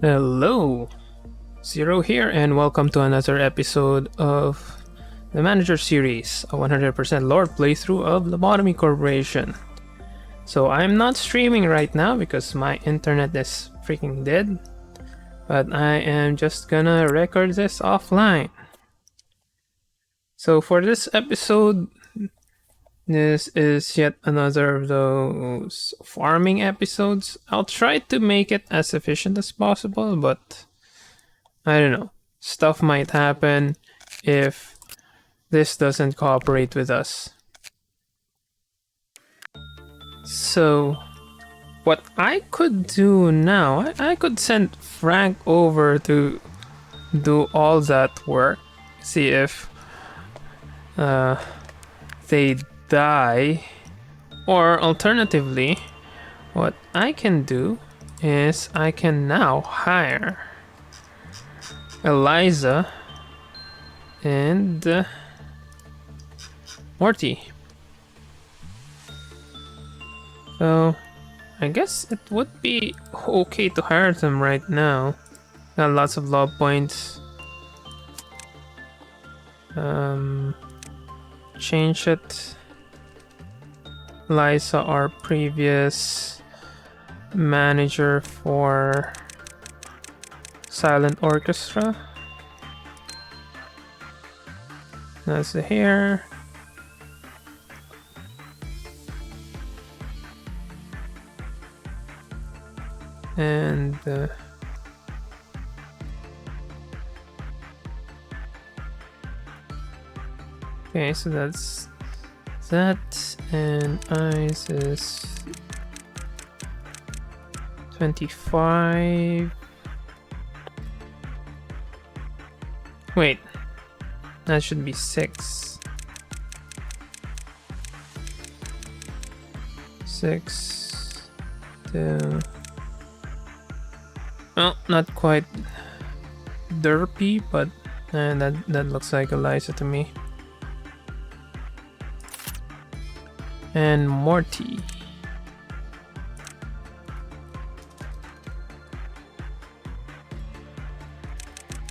Hello, Zero here, and welcome to another episode of the Manager series, a 100% lore playthrough of Lobotomy Corporation. So I'm not streaming right now because my internet is freaking dead, but I am just gonna record this offline. So for this episode, this is yet another of those farming episodes. I'll try to make it as efficient as possible, but I don't know. Stuff might happen if this doesn't cooperate with us. So, what I could do now, I could send Frank over to do all that work. See if they die. Or alternatively, what I can do is I can now hire Eliza and Morty. So I guess it would be okay to hire them right now. Got lots of law points. Change it. Eliza, our previous manager for Silent Orchestra. That's here. And okay, so that's that, and Ice is 25. Wait, that should be 6. 6 to... Well, not quite derpy, but that looks like Eliza to me. And Morty.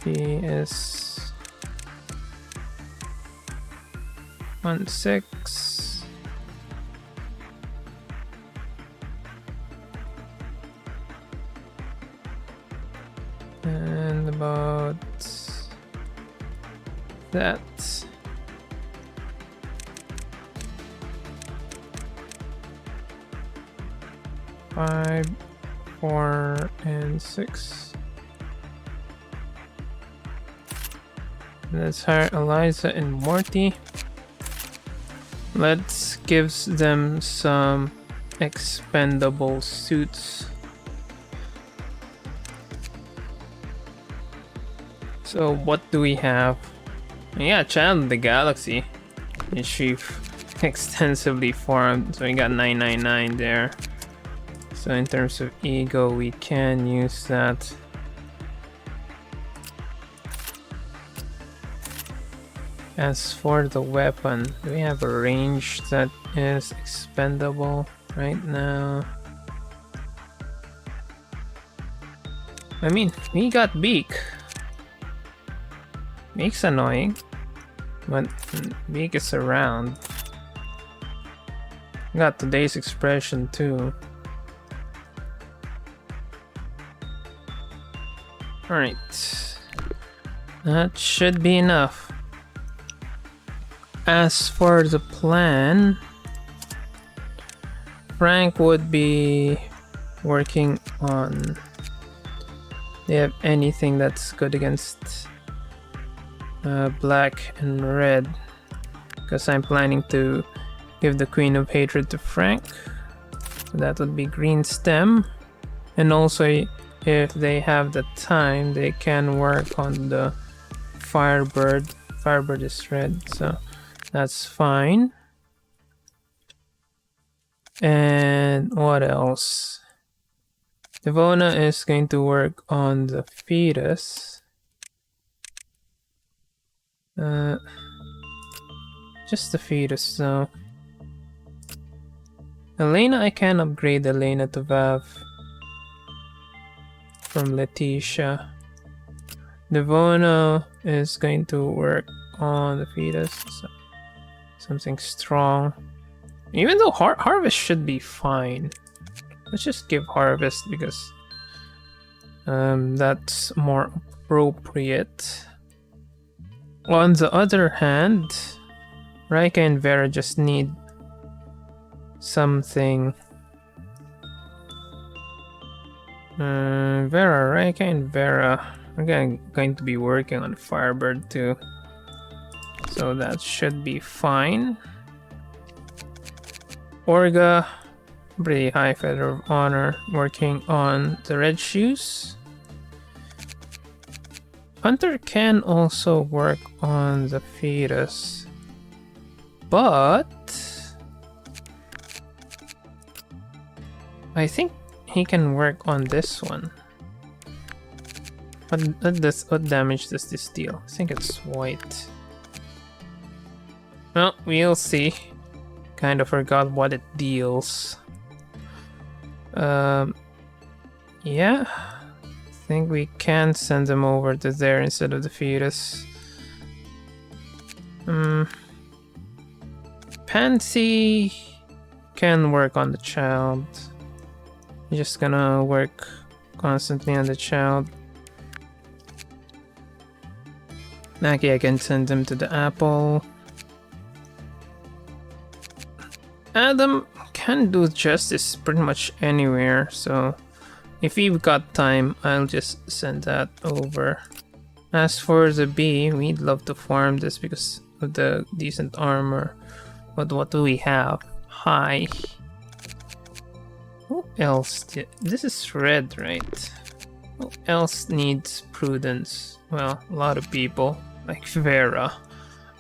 He is 16. And about that. Five, 4, and 6. Let's hire Eliza and Morty. Let's give them some expendable suits. So what do we have? Yeah, Child of the Galaxy, which we've extensively farmed. So we got 999 there. So in terms of ego, we can use that. As for the weapon, do we have a range that is expendable right now? I mean, we got Beak. Beak's annoying, but Beak is around. Got today's expression too. Alright, that should be enough. As for the plan, Frank would be working on... Do you have anything that's good against black and red? Because I'm planning to give the Queen of Hatred to Frank. So that would be green stem. And also, if they have the time, they can work on the Firebird. Firebird is red, so that's fine. And what else? Devona is going to work on the fetus. Just the fetus though. Elena, I can upgrade Elena to Vav. from Letitia. Devona is going to work on the fetus. So something strong. Even though Harvest should be fine. Let's just give Harvest because that's more appropriate. On the other hand, Raika and Vera just need something. Raika and Vera are going to be working on Firebird too. So that should be fine. Orga, pretty high Feather of Honor, working on the red shoes. Hunter can also work on the fetus, but I think he can work on this one. What damage does this deal? I think it's white. Well, we'll see. Kind of forgot what it deals. Yeah, I think we can send them over to there instead of the fetus. Pansy can work on the child. I'm just gonna work constantly on the child. Naki, I can send him to the apple. Adam can do justice pretty much anywhere, so if we've got time, I'll just send that over. As for the bee, we'd love to farm this because of the decent armor. But what do we have? Hi. Who else? This is red, right? Who else needs prudence? Well, a lot of people. Like Vera.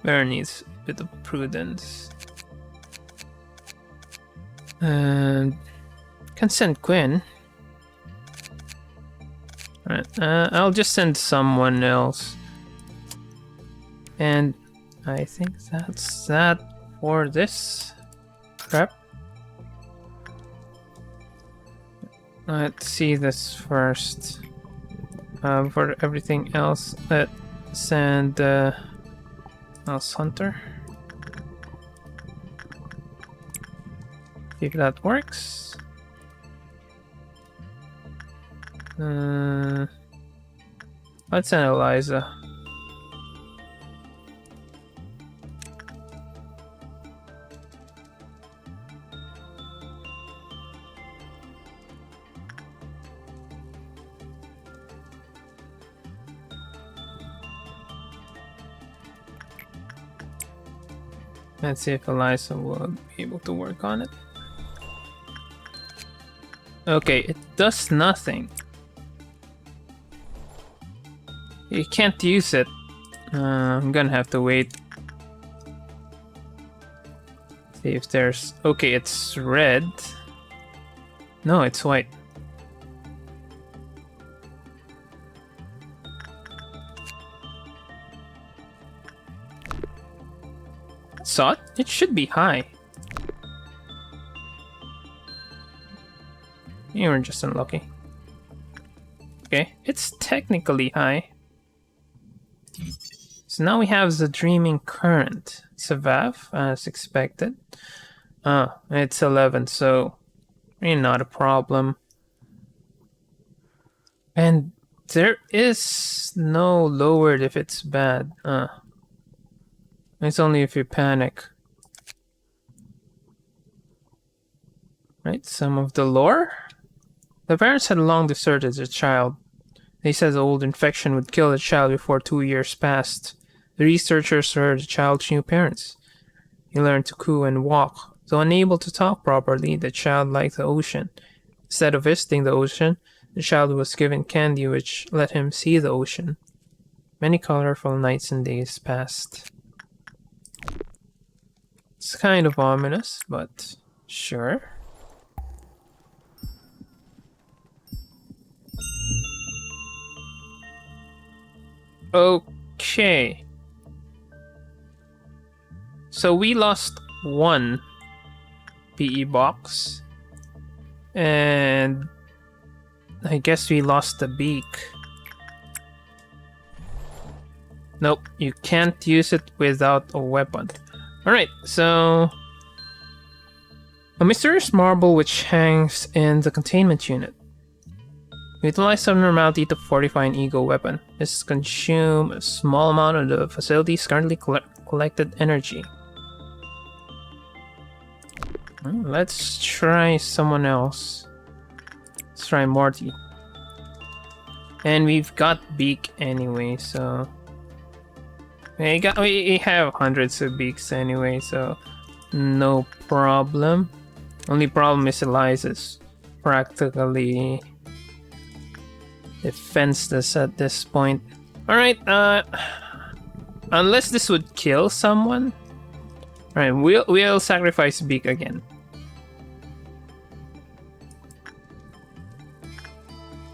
Vera needs a bit of prudence. And can send Quinn. Alright, I'll just send someone else. And I think that's that for this prep. Let's see this first. For everything else, let's send Mouse Hunter. See if that works. Let's send Eliza. Let's see if Eliza will be able to work on it. Okay, it does nothing. You can't use it. I'm gonna have to wait. See if there's... Okay, it's red. No, it's white. Saw it? It should be high. You were just unlucky. Okay, it's technically high. So now we have the Dreaming Current. It's a VAV, as expected. It's 11, so really not a problem. And there is no lowered if it's bad. It's only if you panic. Right, some of the lore? The parents had long deserted their child. They said the old infection would kill the child before 2 years passed. The researchers heard the child's new parents. He learned to coo and walk. Though unable to talk properly, the child liked the ocean. Instead of visiting the ocean, the child was given candy which let him see the ocean. Many colorful nights and days passed. It's kind of ominous, but sure. Okay. So we lost one PE box. And I guess we lost the beak. Nope, you can't use it without a weapon. Alright, so... a mysterious marble which hangs in the containment unit. Utilize abnormality to fortify an ego weapon. This consumes a small amount of the facility's currently collected energy. Let's try someone else. Let's try Morty. And we've got beak anyway, so... we have hundreds of beaks anyway, so... no problem. Only problem is Eliza's practically defenseless at this point. Alright, unless this would kill someone. Alright, we'll sacrifice beak again.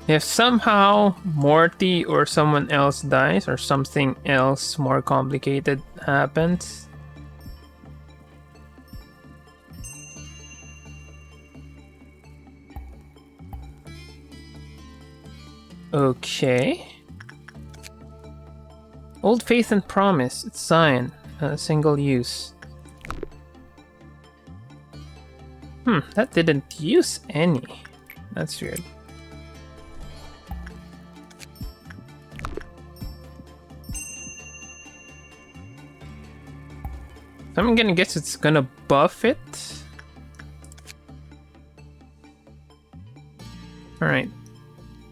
If somehow Morty or someone else dies or something else more complicated happens, okay. Old Faith and Promise, it's Zion, single use. That didn't use any. That's weird. I'm gonna guess it's gonna buff it. Alright.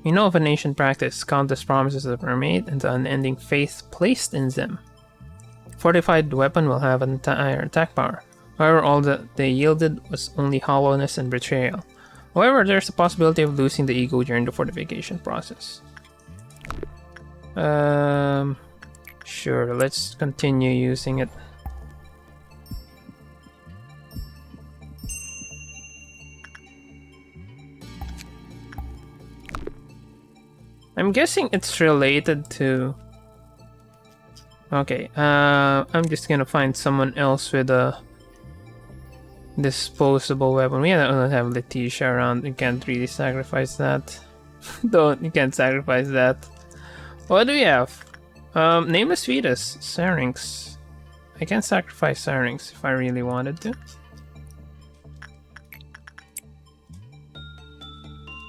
We know of an ancient practice, countless promises that were made and the unending faith placed in them. Fortified weapon will have an higher attack power. However, all that they yielded was only hollowness and betrayal. However, there's a possibility of losing the ego during the fortification process. Sure, let's continue using it. I'm guessing it's related to... okay, I'm just gonna find someone else with a disposable weapon. We don't have Letitia around. You can't really sacrifice that. You can't sacrifice that. What do we have? Nameless Fetus, Syrinx. I can sacrifice Syrinx if I really wanted to.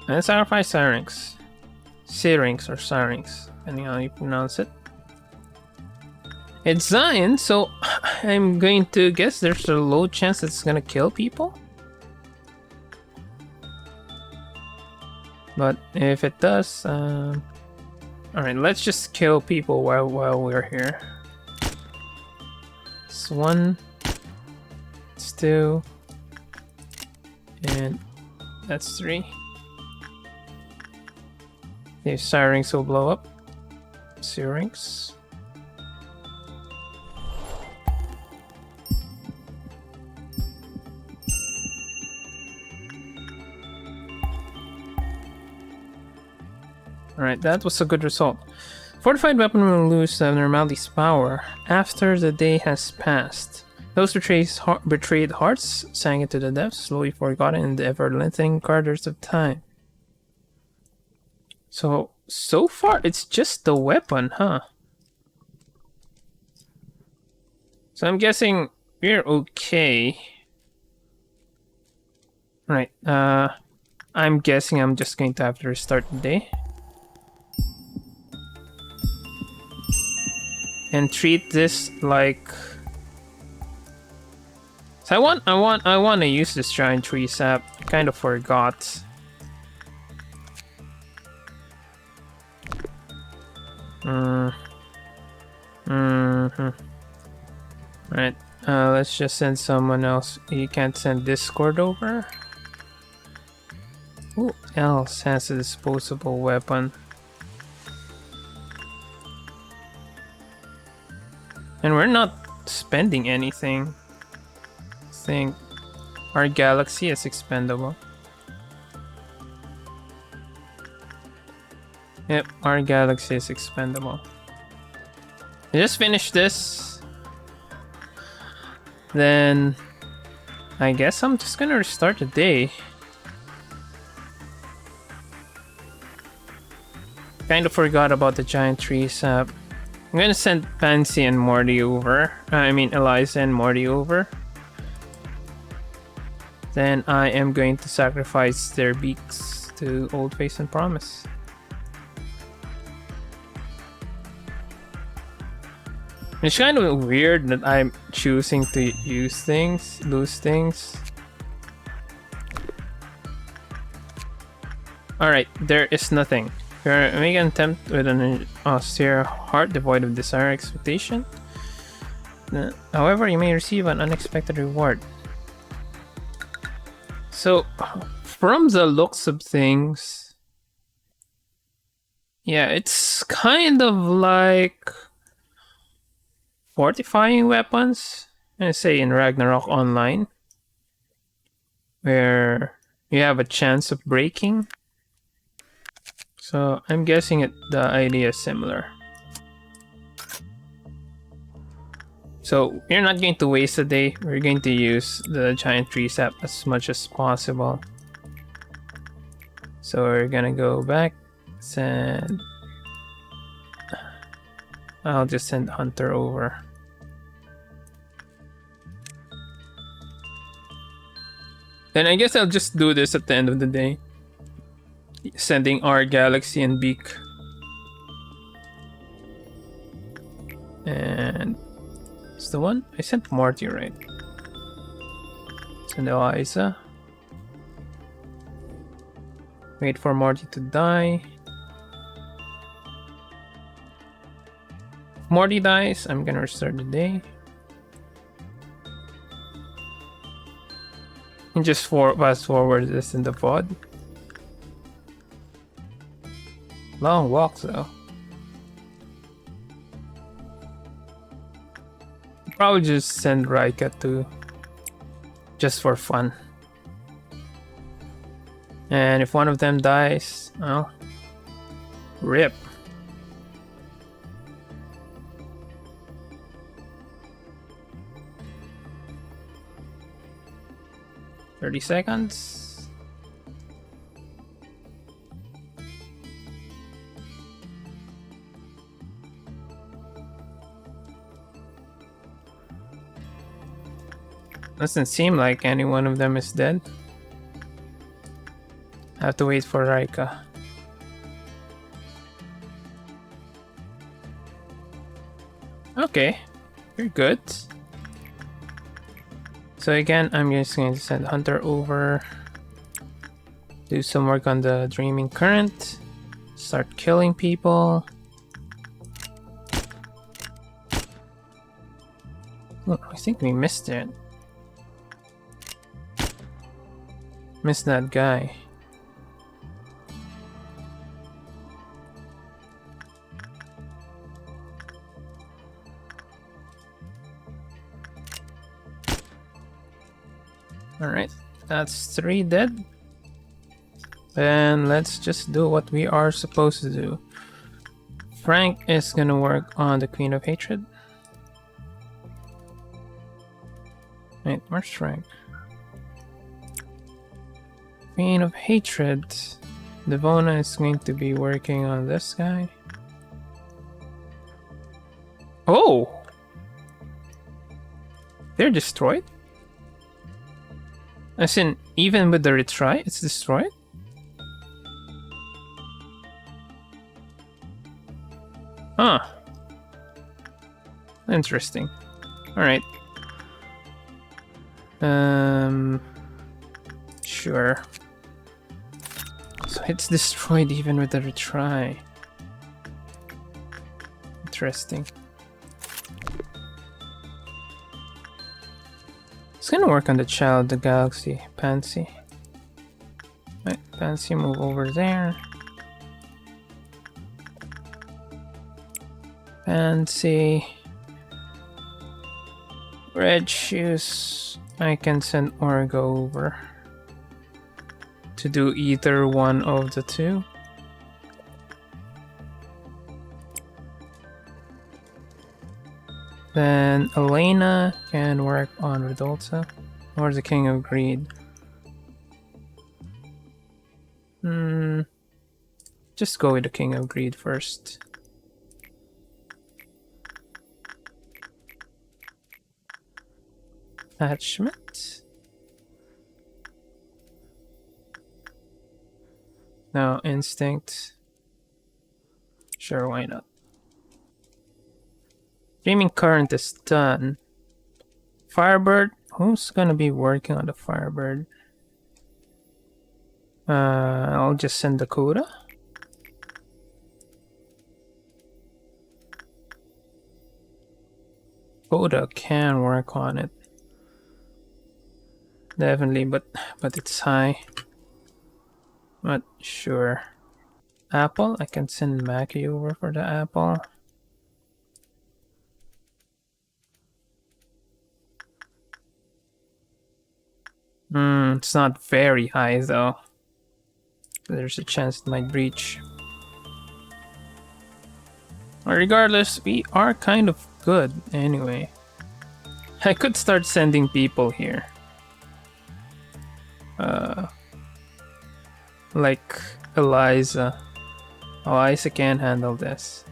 And sacrifice Syrinx. Syrinx or Syrinx, depending on how you pronounce it. It's Zion, so I'm going to guess there's a low chance it's gonna kill people. But if it does, alright, let's just kill people while we're here. It's 1, it's 2, and that's 3. The Syrinx will blow up. Syrinx. Alright, that was a good result. Fortified weapon will lose abnormality's power after the day has passed. Those betrayed hearts sank into the depths, slowly forgotten in the ever-lengthening corridors of time. So far, it's just the weapon, huh? So I'm guessing we're okay. Right, I'm guessing I'm just going to have to restart the day. And treat this like... so I want to use this giant tree sap. I kind of forgot. Right, let's just send someone else. You can't send Discord over? Who else has a disposable weapon? And we're not spending anything. I think our galaxy is expendable. Yep, our galaxy is expendable. Just finish this. Then I guess I'm just gonna restart the day. Kind of forgot about the giant tree sap. I'm gonna send Pansy and Morty over. I mean Eliza and Morty over. Then I am going to sacrifice their beaks to Old Face and Promise. It's kind of weird that I'm choosing to lose things. Alright, there is nothing. Make an attempt with an austere heart devoid of desire or expectation. However, you may receive an unexpected reward. So, from the looks of things, yeah, it's kind of like fortifying weapons. I say in Ragnarok Online, where you have a chance of breaking. So I'm guessing the idea is similar. So we're not going to waste a day. We're going to use the giant tree sap as much as possible. So we're gonna go back, send. I'll just send Hunter over. Then I guess I'll just do this at the end of the day. Sending our Galaxy and Beak. And it's the one? I sent Morty, right? Send Eliza. Wait for Morty to die. If Morty dies, I'm gonna restart the day. And just fast forward this in the pod. Long walk though. Probably just send Raika to just for fun. And if one of them dies, oh, rip. "30 seconds. Doesn't seem like any one of them is dead. Have to wait for Raika. Okay, you're good. So again, I'm just going to send Hunter over. Do some work on the Dreaming Current. Start killing people. Oh, I think we missed it. Missed that guy. Alright, that's 3 dead. Then let's just do what we are supposed to do. Frank is gonna work on the Queen of Hatred. Wait, where's Frank? Queen of Hatred. Devona is going to be working on this guy. Oh! They're destroyed? As in, even with the retry, it's destroyed? Huh. Interesting. Alright. Sure. So it's destroyed even with the retry. Interesting. It's gonna work on the child, the Galaxy, Pansy. Right, Pansy, move over there. Pansy. Red shoes. I can send Orgo over to do either one of the two. Then Elena can work on Redolta or the King of Greed. just go with the King of Greed first. Attachment. No, instinct. Sure, why not? Streaming current is done. Firebird. Who's gonna be working on the Firebird? I'll just send Dakota. Dakota can work on it. Definitely, but it's high. Not sure. Apple? I can send Mackie over for the apple. It's not very high though. There's a chance it might breach. Regardless, we are kind of good anyway. I could start sending people here. Like Eliza. Eliza can handle this.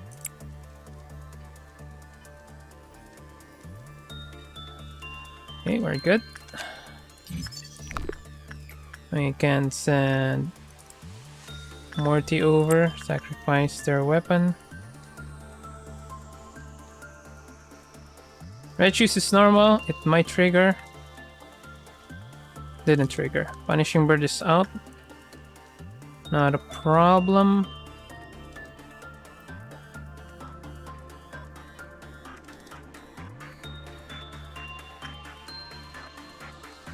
Okay, we're good. We can send Morty over, sacrifice their weapon. Red Shoes is normal, it might trigger. Didn't trigger. Punishing Bird is out. Not a problem.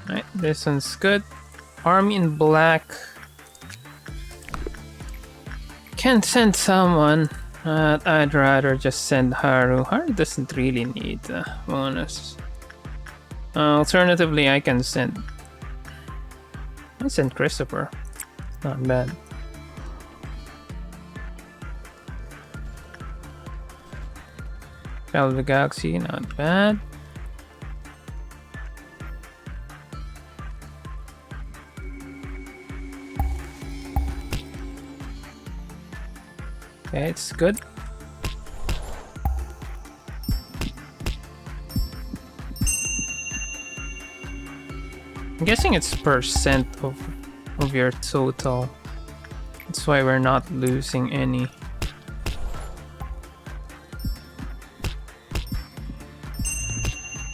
Alright, this one's good. Army in black. Can send someone. I'd rather just send Haru. Haru doesn't really need a bonus. Alternatively, I can send Christopher. Not bad. Battle of the Galaxy, not bad. Okay, it's good. I'm guessing it's percent of your total. That's why we're not losing any.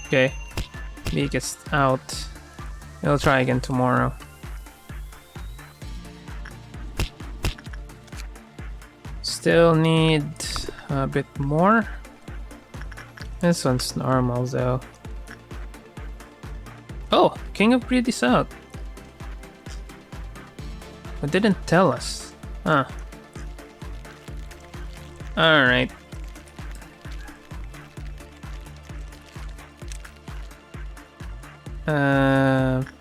Okay, League is out. We'll try again tomorrow. Still need a bit more. This one's normal though. Oh, King of Greed is out. It didn't tell us. Huh. Alright.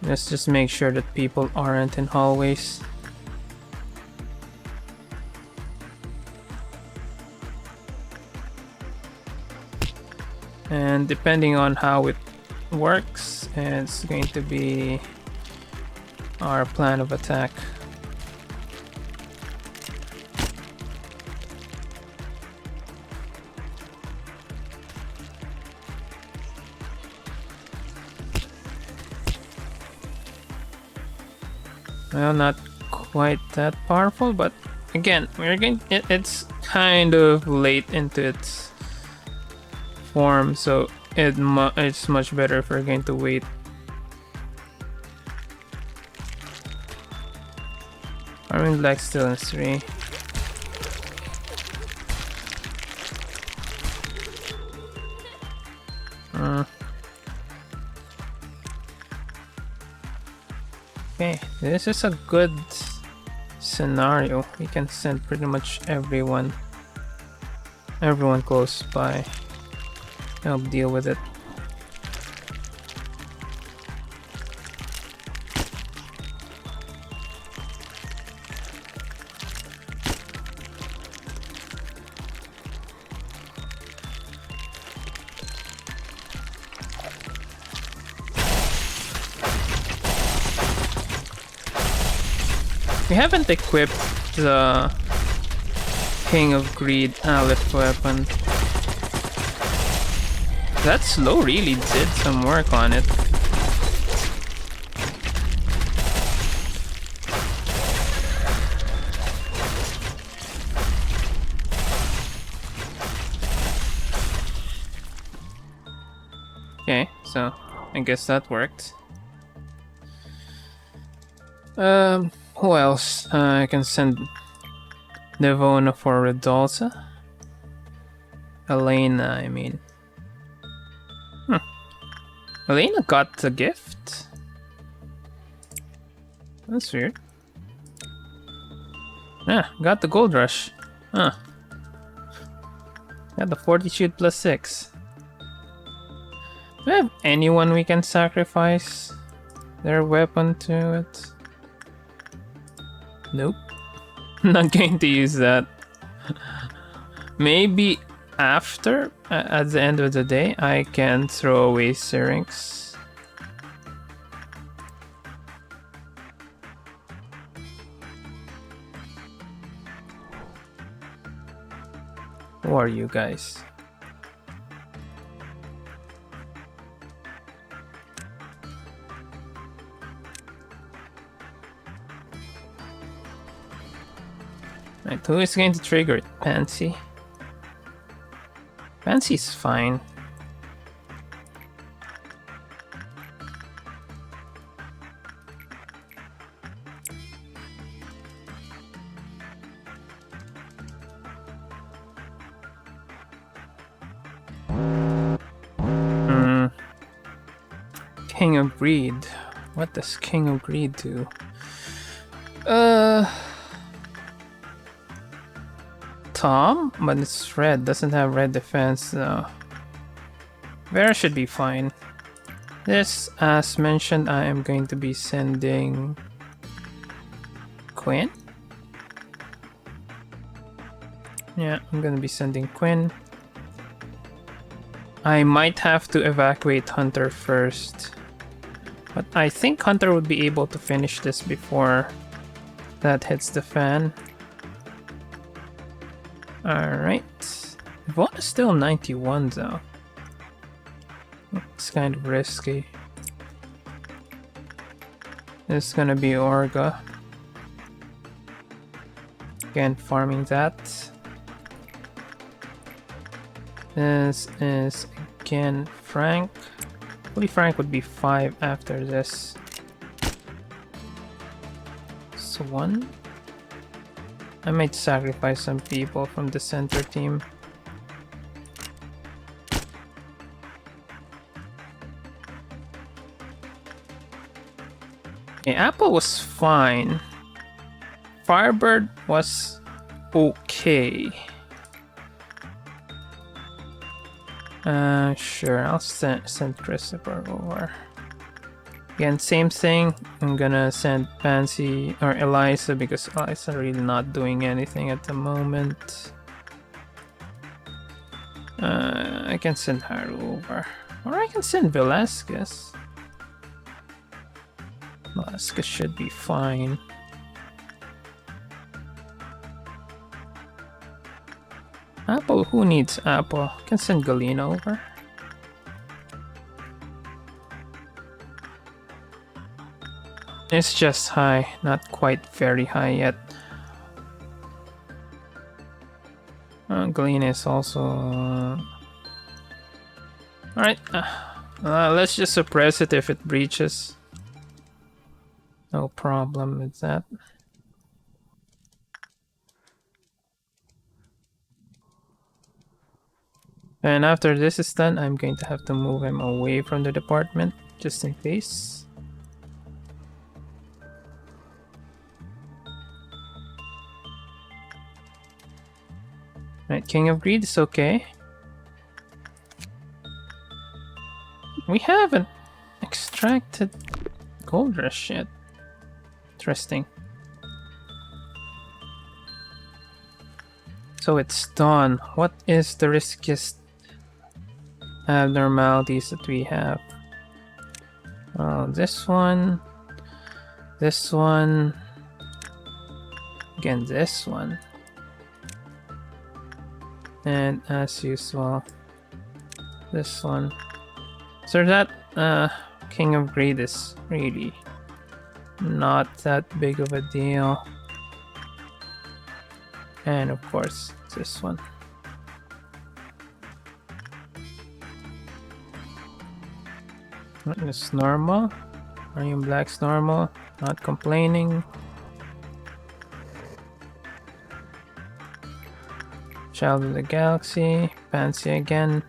Let's just make sure that people aren't in hallways. And depending on how it works, it's going to be our plan of attack. Well, not quite that powerful, but again, it's kind of late into its form, so it's much better if we're going to wait. Armin Black still in 3. Okay, this is a good scenario. We can send pretty much everyone close by. Help deal with it. We haven't equipped the King of Greed, Aleph weapon. That slow really did some work on it. Okay, so I guess that worked. Who else? I can send Devona for Redolza. Elena, I mean. Elena got the gift? That's weird. Ah, got the gold rush. Huh. Got the fortitude plus 6. Do we have anyone we can sacrifice their weapon to it? Nope. Not going to use that. Maybe after, at the end of the day, I can throw away Syrinx. Who are you guys? Right, who is going to trigger it? Pansy. Pansy's fine. King of Greed. What does King of Greed do? Tom? But it's red. Doesn't have red defense though. Vera should be fine. This, as mentioned, I am going to be sending Quinn. Yeah, I'm gonna be sending Quinn. I might have to evacuate Hunter first. But I think Hunter would be able to finish this before that hits the fan. Alright. Yvonne is still 91 though. It's kind of risky. This is gonna be Orga. Again, farming that. This is again Frank. Hopefully Frank would be 5 after this. So 1. I might sacrifice some people from the center team. Okay, Apple was fine. Firebird was okay. Sure, I'll send Christopher over. Again, same thing. I'm gonna send Pansy or Eliza because Eliza really not doing anything at the moment. I can send Haru over. Or I can send Velasquez. Velasquez should be fine. Apple? Who needs Apple? I can send Galena over. It's just high, not quite very high yet. Galena is also... Alright, let's just suppress it if it breaches. No problem with that. And after this is done, I'm going to have to move him away from the department, just in case. Right, King of Greed is okay. We haven't extracted gold rush yet. Interesting. So it's done. What is the riskiest abnormalities that we have? Oh, this one. This one. Again, this one. And as usual, this one. So that King of Greed is really not that big of a deal. And of course, this one. It's normal. Aryan Black's normal. Not complaining. Child of the Galaxy. Fancy again.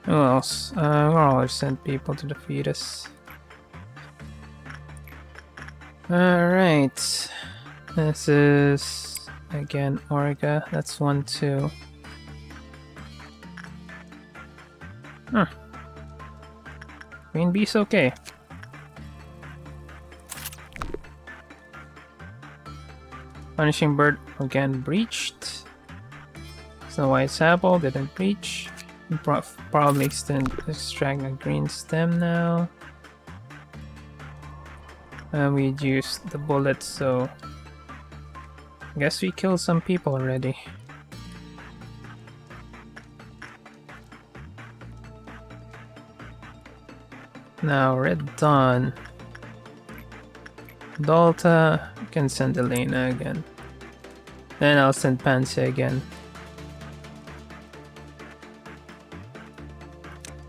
Who else? We'll always send people to defeat us. Alright. This is again Orga. That's 1-2. Huh. Queen Bee's okay. Punishing Bird again breached. Snow White's Apple didn't breach. Probably extract a green stem now. And we used the bullet, so I guess we killed some people already. Now Red Dawn. Dolta can send Elena again. Then I'll send Pansy again.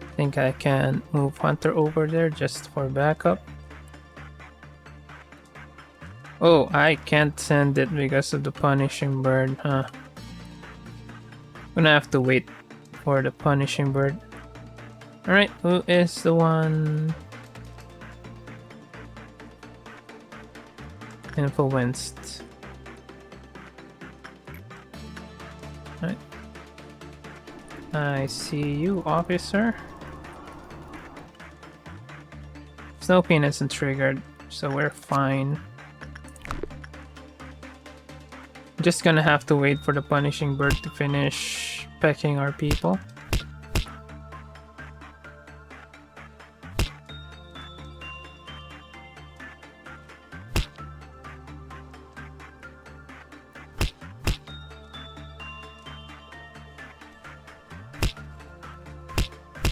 I think I can move Hunter over there just for backup. Oh, I can't send it because of the Punishing Bird, huh? Gonna have to wait for the Punishing Bird. Alright, who is the one influenced? Alright. I see you, officer. Snow Pain isn't triggered, so we're fine. Just gonna have to wait for the Punishing Bird to finish pecking our people.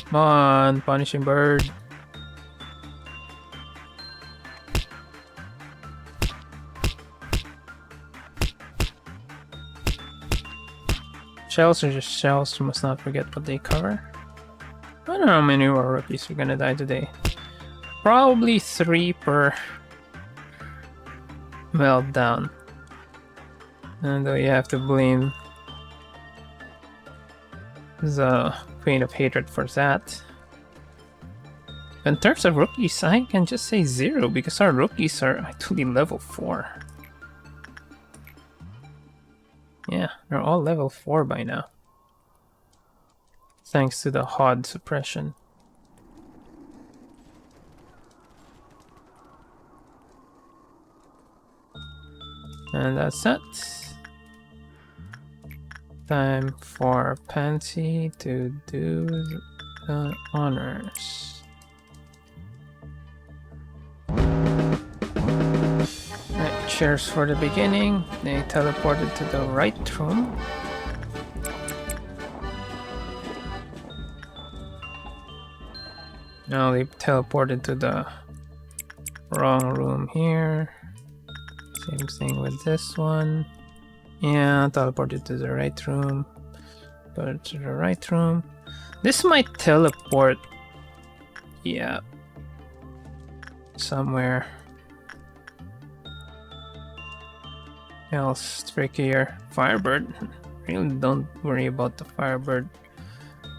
Come on, Punishing Bird. Shells are just shells, you must not forget what they cover. I don't know how many more rookies are gonna die today. Probably 3 per meltdown. And though you have to blame the Queen of Hatred for that. In terms of rookies, I can just say 0 because our rookies are actually level 4. Yeah, they're all level 4 by now. Thanks to the HOD suppression. And that's it. Time for Pansy to do the honors. Right, cheers for the beginning. They teleported to the right room. Now they teleported to the wrong room here. Same thing with this one. Yeah, teleported to the right room. But to the right room. This might teleport. Yeah. Somewhere else trickier. Firebird. Really don't worry about the Firebird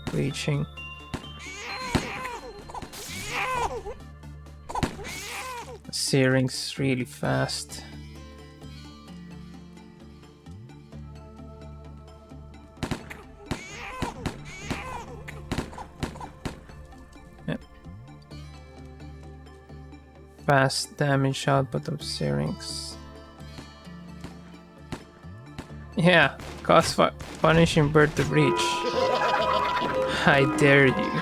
bleaching. Searing's really fast. Yep. Fast damage output of Searings. Yeah, cause Punishing Bird to breach. I dare you.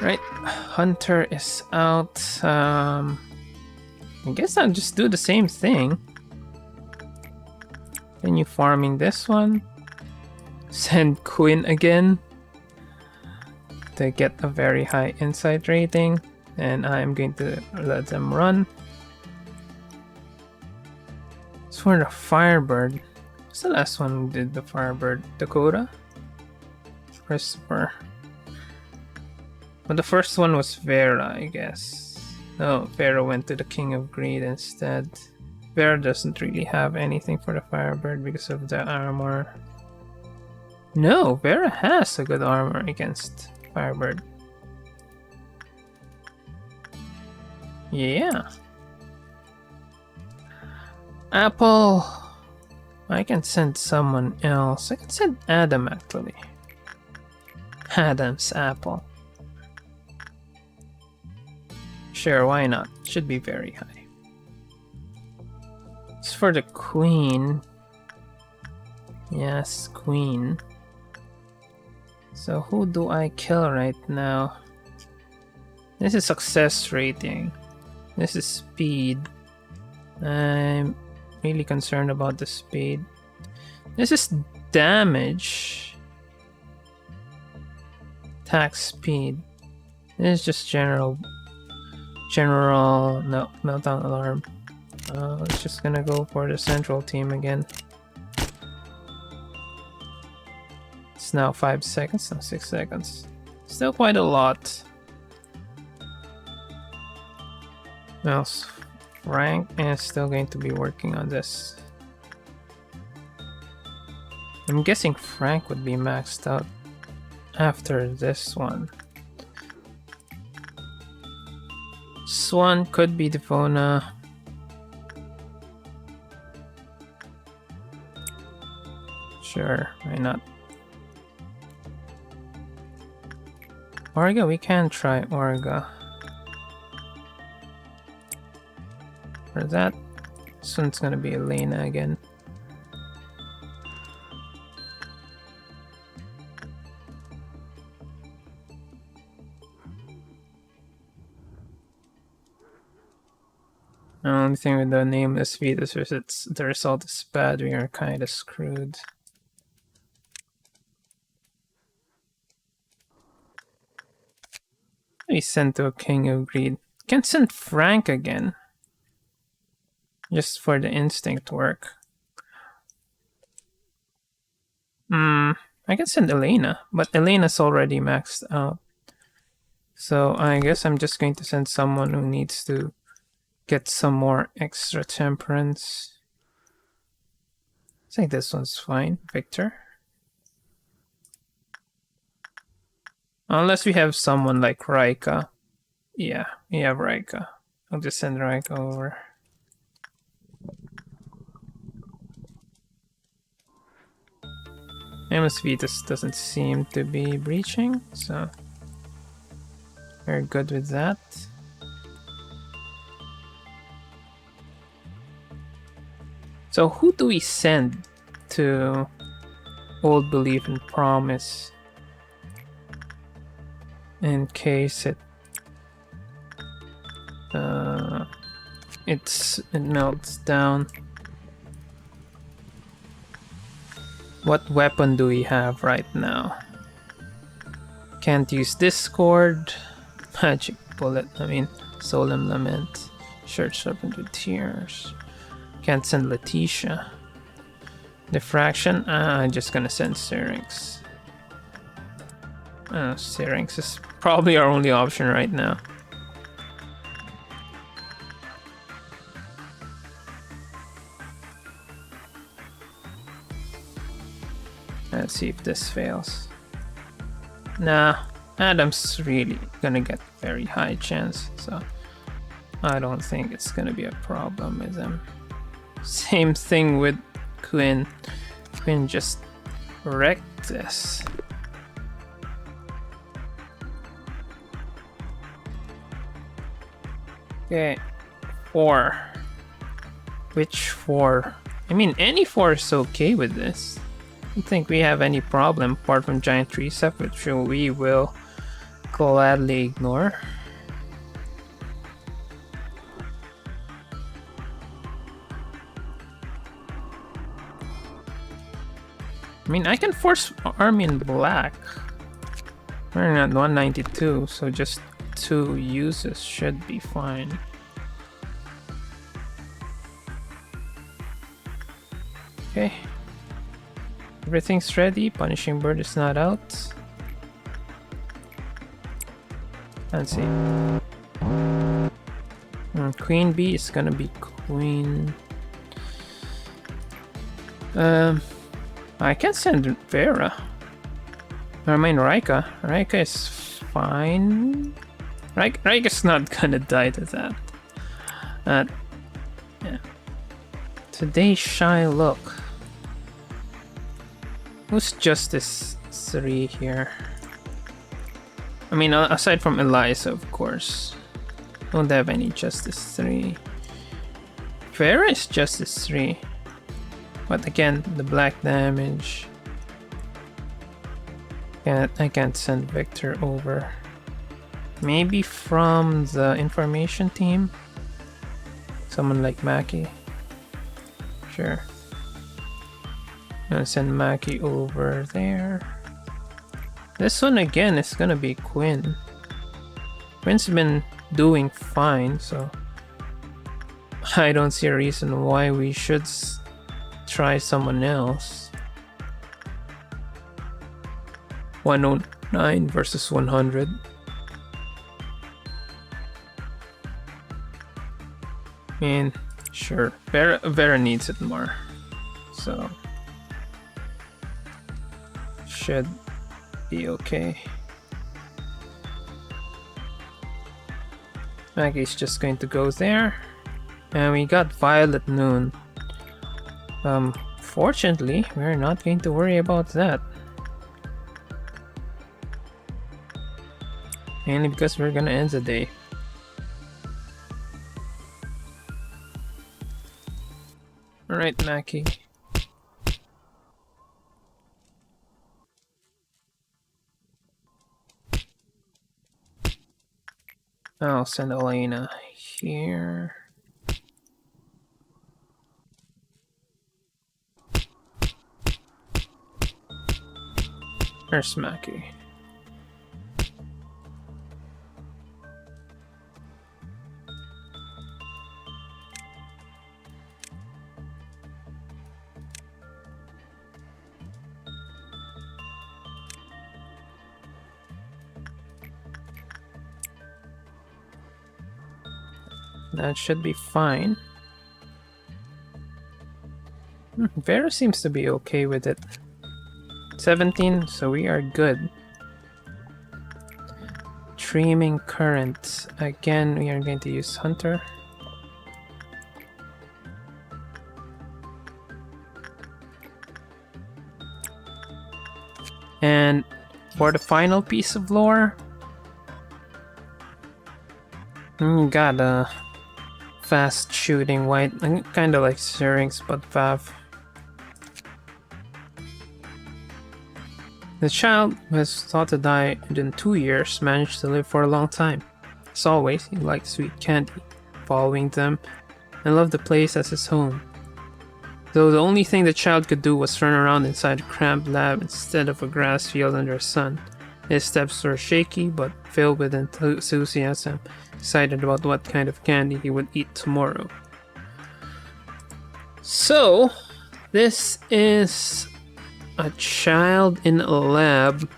Right, Hunter is out. I guess I'll just do the same thing. Continue farming this one. Send Quinn again to get a very high insight rating, and I'm going to let them run. As for the Firebird, what's the last one who did the Firebird? Dakota? Christopher. But the first one was Vera, I guess. No, Vera went to the King of Greed instead. Vera doesn't really have anything for the Firebird because of the armor. No, Vera has a good armor against Firebird. Yeah. Apple. I can send someone else. I can send Adam actually. Adam's Apple. Sure, why not? Should be very high. As for the Queen. Yes, Queen. So who do I kill right now? This is success rating. This is speed. I'm really concerned about the speed. This is damage. Attack speed. This is just general. No, meltdown alarm. It's just gonna go for the central team again. It's now 5 seconds, now 6 seconds. Still quite a lot. Now Frank is still going to be working on this. I'm guessing Frank would be maxed out after this one. Swan could be Devona. Sure, why not? Orga, we can try Orga. For that, this one's gonna be Elena again. The only thing with the nameless fetus is the result is bad. We are kind of screwed. We sent to a King of Greed. Can send Frank again. Just for the instinct work. I can send Elena, but Elena's already maxed out. So I guess I'm just going to send someone who needs to get some more extra temperance. I think this one's fine. Victor. Unless we have someone like Raika. Yeah, we have Raika. I'll just send Raika over. Amos Vitus doesn't seem to be breaching, so we're good with that. So who do we send to Old Belief and Promise in case it melts down? What weapon do we have right now? Can't use Discord, Magic Bullet, Solemn Lament, Church Serpent with Tears. Can't send Letitia. Diffraction, I'm just gonna send Syrinx. Syrinx is probably our only option right now. Let's see if this fails. Nah, Adam's really gonna get very high chance, so I don't think it's gonna be a problem with him. Same thing with Quinn. Quinn just wrecked this. Okay, 4. Which 4? Any 4 is okay with this. I don't think we have any problem apart from Giant Tricep, which we will gladly ignore. I mean, I can force army in black. We're at 192, so just 2 uses should be fine. Okay. Everything's ready. Punishing Bird is not out. Let's see. Queen Bee is gonna be Queen. I can send Vera. I mean Raika. Raika is fine. Raika's not gonna die to that. Yeah. Today's shy look. Who's Justice 3 here? I mean, aside from Eliza, of course. Don't have any Justice 3. Vera is Justice 3. But again, the black damage. I can't send Victor over. Maybe from the information team? Someone like Maki. Sure. Gonna send Maki over there. This one again is gonna be Quinn. Quinn's been doing fine, so I don't see a reason why we should try someone else. 109 versus 100. I mean, sure. Vera needs it more. So should be okay. Maggie's just going to go there. And we got Violet Noon. Fortunately, we're not going to worry about that. Mainly because we're gonna end the day. Alright, Maki. I'll send Elena here. There's Maki. That should be fine. Vera seems to be okay with it. 17, so we are good. Streaming current. Again, we are going to use Hunter. And for the final piece of lore, got a fast shooting white, kind of like Syrinx, but Vav. The child, who was thought to die within 2 years, managed to live for a long time. As always, he liked sweet candy, following them, and loved the place as his home. Though the only thing the child could do was run around inside a cramped lab instead of a grass field under the sun. His steps were shaky but filled with enthusiasm, excited about what kind of candy he would eat tomorrow. So, this is a child in a lab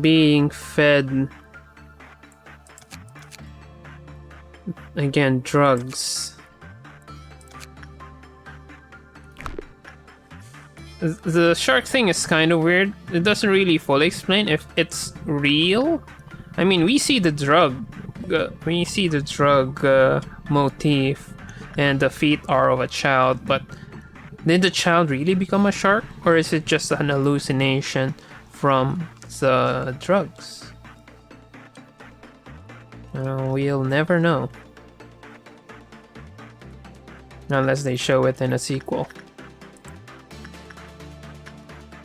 being fed, again, drugs. The shark thing is kind of weird. It doesn't really fully explain if it's real. I mean, we see the drug motif, and the feet are of a child, but did the child really become a shark, or is it just an hallucination from the drugs? We'll never know. Unless they show it in a sequel.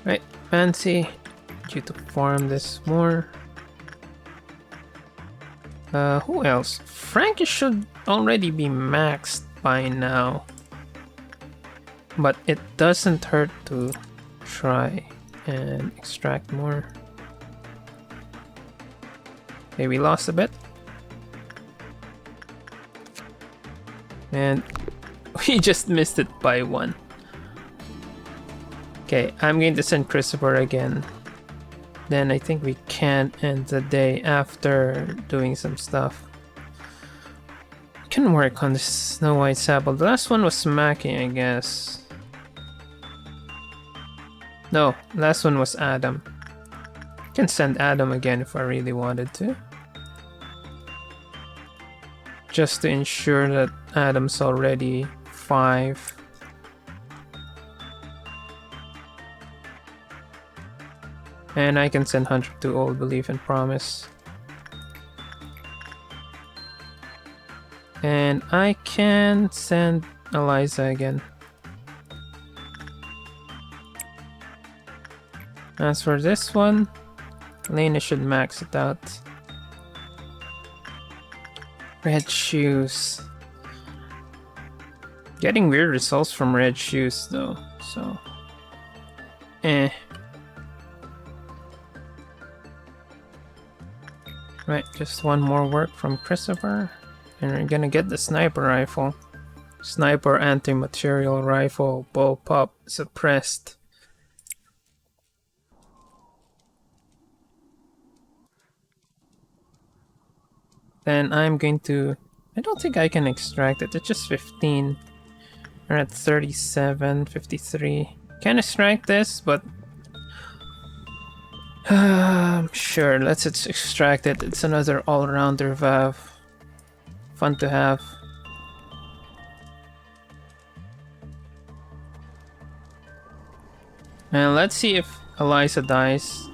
Right, Fancy, need you to farm this more. Who else? Frankie should already be maxed by now. But it doesn't hurt to try and extract more. Okay, we lost a bit. And we just missed it by 1. Okay, I'm going to send Christopher again. Then I think we can end the day after doing some stuff. Can work on the Snow White Sable. The last one was smacking, I guess. No, last one was Adam. Can send Adam again if I really wanted to. Just to ensure that Adam's already 5. And I can send Hunter to Old Belief and Promise. And I can send Eliza again. As for this one, Lena should max it out. Red shoes. Getting weird results from red shoes though, so Right, just one more work from Christopher. And we're gonna get the sniper rifle. Sniper anti-material rifle, bullpup suppressed. Then I'm going to... I don't think I can extract it, it's just 15. We're at 37, 53. Can extract this, but... sure, let's extract it. It's another all-rounder valve. Fun to have. And let's see if Eliza dies.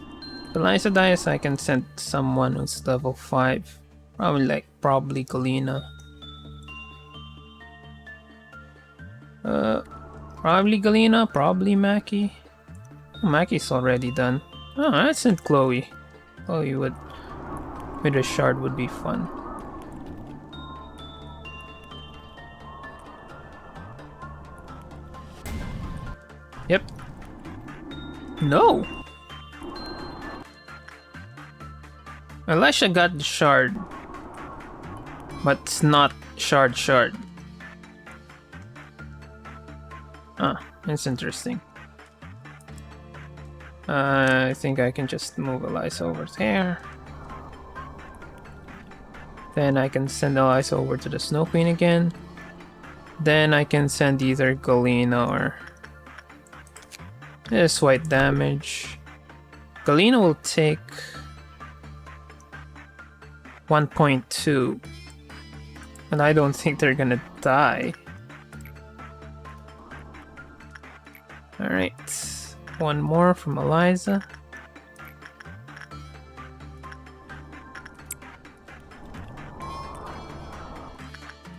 If Eliza dies, I can send someone who's level 5. Probably Galena. Probably Galena, probably Mackie. Oh, Mackie's already done. Oh, I sent Chloe. Chloe would... with a shard would be fun. Yep. No! Elisha got the shard. But it's not shard. Ah, that's interesting. I think I can just move Eliza over there. Then I can send Eliza over to the Snow Queen again. Then I can send either Galena or... this white damage. Galena will take 1.2. And I don't think they're gonna die. Alright. One more from Eliza.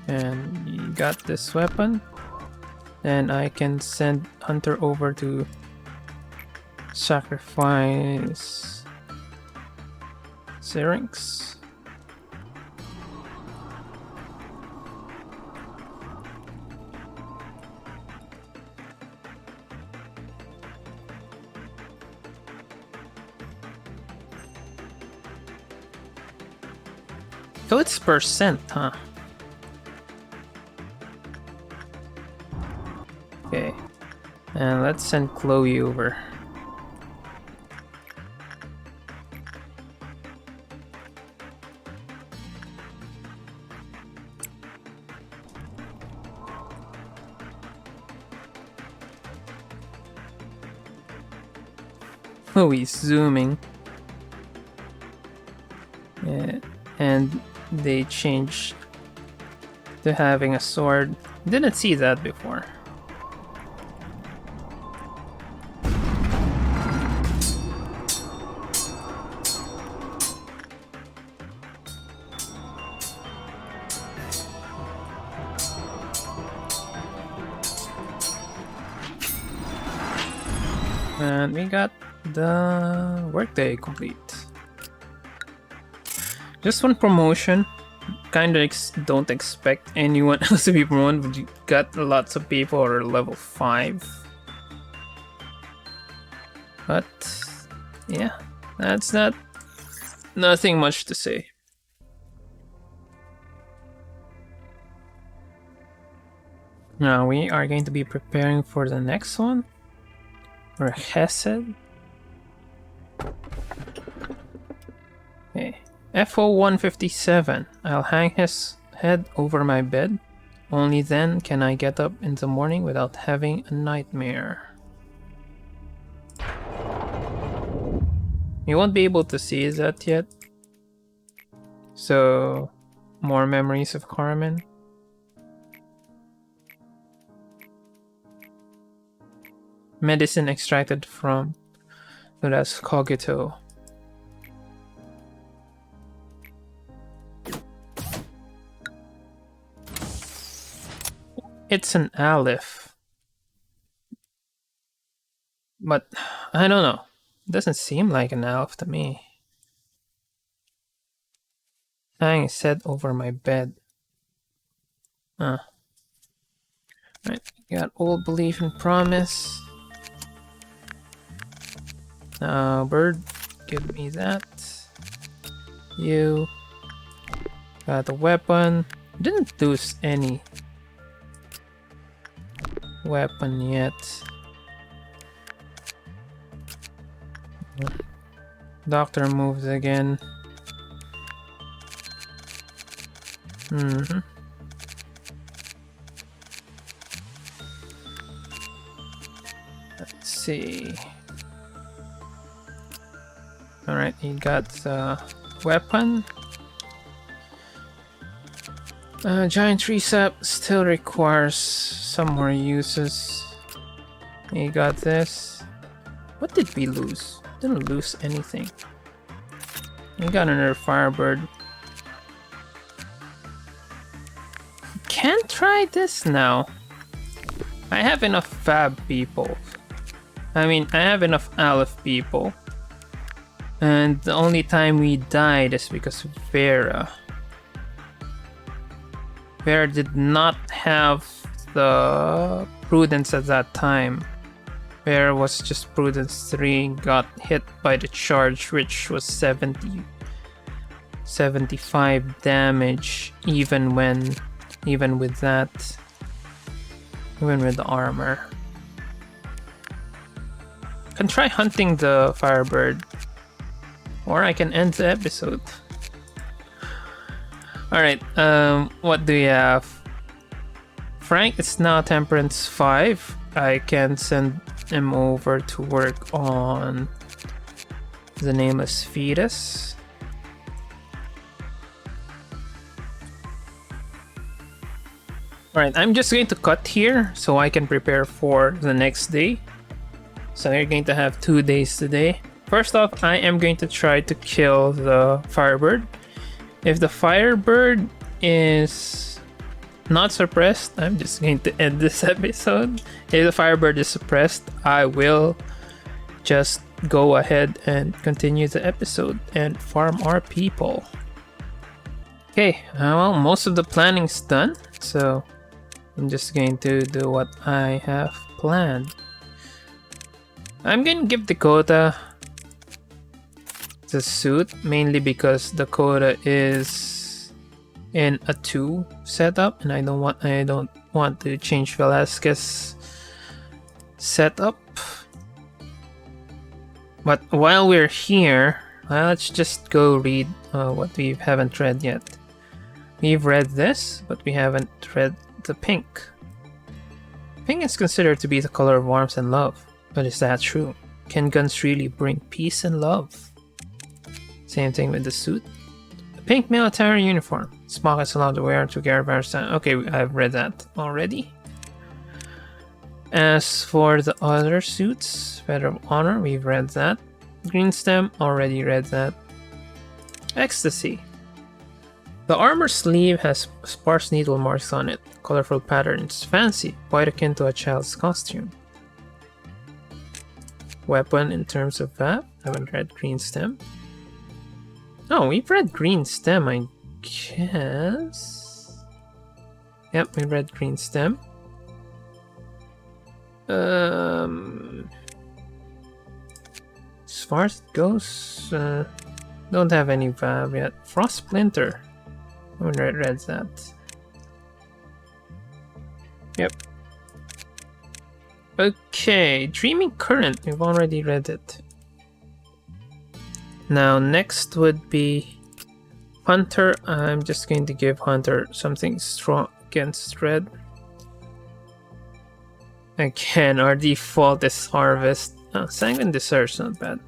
And you got this weapon. And I can send Hunter over to sacrifice Syrinx. So it's percent, huh? Okay. And let's send Chloe over. Oh, he's zooming. Yeah, and they changed to having a sword. Didn't see that before. And we got the workday complete. Just one promotion. Kinda don't expect anyone else to be promoted, but you got lots of people who are level 5. But yeah, that's nothing much to say. Now we are going to be preparing for the next one. Or Hesed. Okay. FO157. I'll hang his head over my bed. Only then can I get up in the morning without having a nightmare. You won't be able to see that yet. So, more memories of Carmen. Medicine extracted from Nudas Cogito. It's an Aleph. But, I don't know. It doesn't seem like an Aleph to me. Hang his head over my bed. Right, got old belief and promise. Now, bird, give me that. You got a weapon. Didn't lose any weapon yet. Doctor moves again. Let's see. Alright, he got the weapon. Giant tree sap still requires some more uses. He got this. What did we lose? Didn't lose anything. We got another firebird. Can't try this now. I have enough fab people. I mean, I have enough Aleph people. And the only time we died is because of Vera. Vera did not have the Prudence at that time. Vera was just Prudence 3, got hit by the charge, which was 75 damage, even with that. Even with the armor. Can try hunting the Firebird. Or I can end the episode. Alright, what do we have? Frank is now Temperance 5. I can send him over to work on the Nameless Fetus. Alright, I'm just going to cut here so I can prepare for the next day. So we're going to have 2 days today. First off, I am going to try to kill the Firebird. If the Firebird is not suppressed, I'm just going to end this episode. If the Firebird is suppressed, I will just go ahead and continue the episode and farm our people. Okay, well, most of the planning's done, so I'm just going to do what I have planned. I'm going to give Dakota the suit, mainly because Dakota is in a 2 setup, and I don't want to change Velasquez's setup. But while we're here, let's just go read what we haven't read yet. We've read this, but we haven't read the pink. Pink is considered to be the color of warmth and love. But is that true? Can guns really bring peace and love? Same thing with the suit. The pink military uniform. Spock is allowed to wear to Garabar's time. Okay, I've read that already. As for the other suits, Feather of Honor, we've read that. Green Stem, already read that. Ecstasy. The armor sleeve has sparse needle marks on it. Colorful patterns. Fancy, quite akin to a child's costume. Weapon in terms of that. Haven't read Green Stem. Oh, we've read Green Stem, I guess. Yep, we read Green Stem. far as it goes, don't have any valve yet. Frost Splinter. I wonder if it reads that. Yep. Okay, Dreaming Current. We've already read it. Now, next would be Hunter. I'm just going to give Hunter something strong against red. Again, our default is Harvest. Oh, Sanguine Desert's not bad.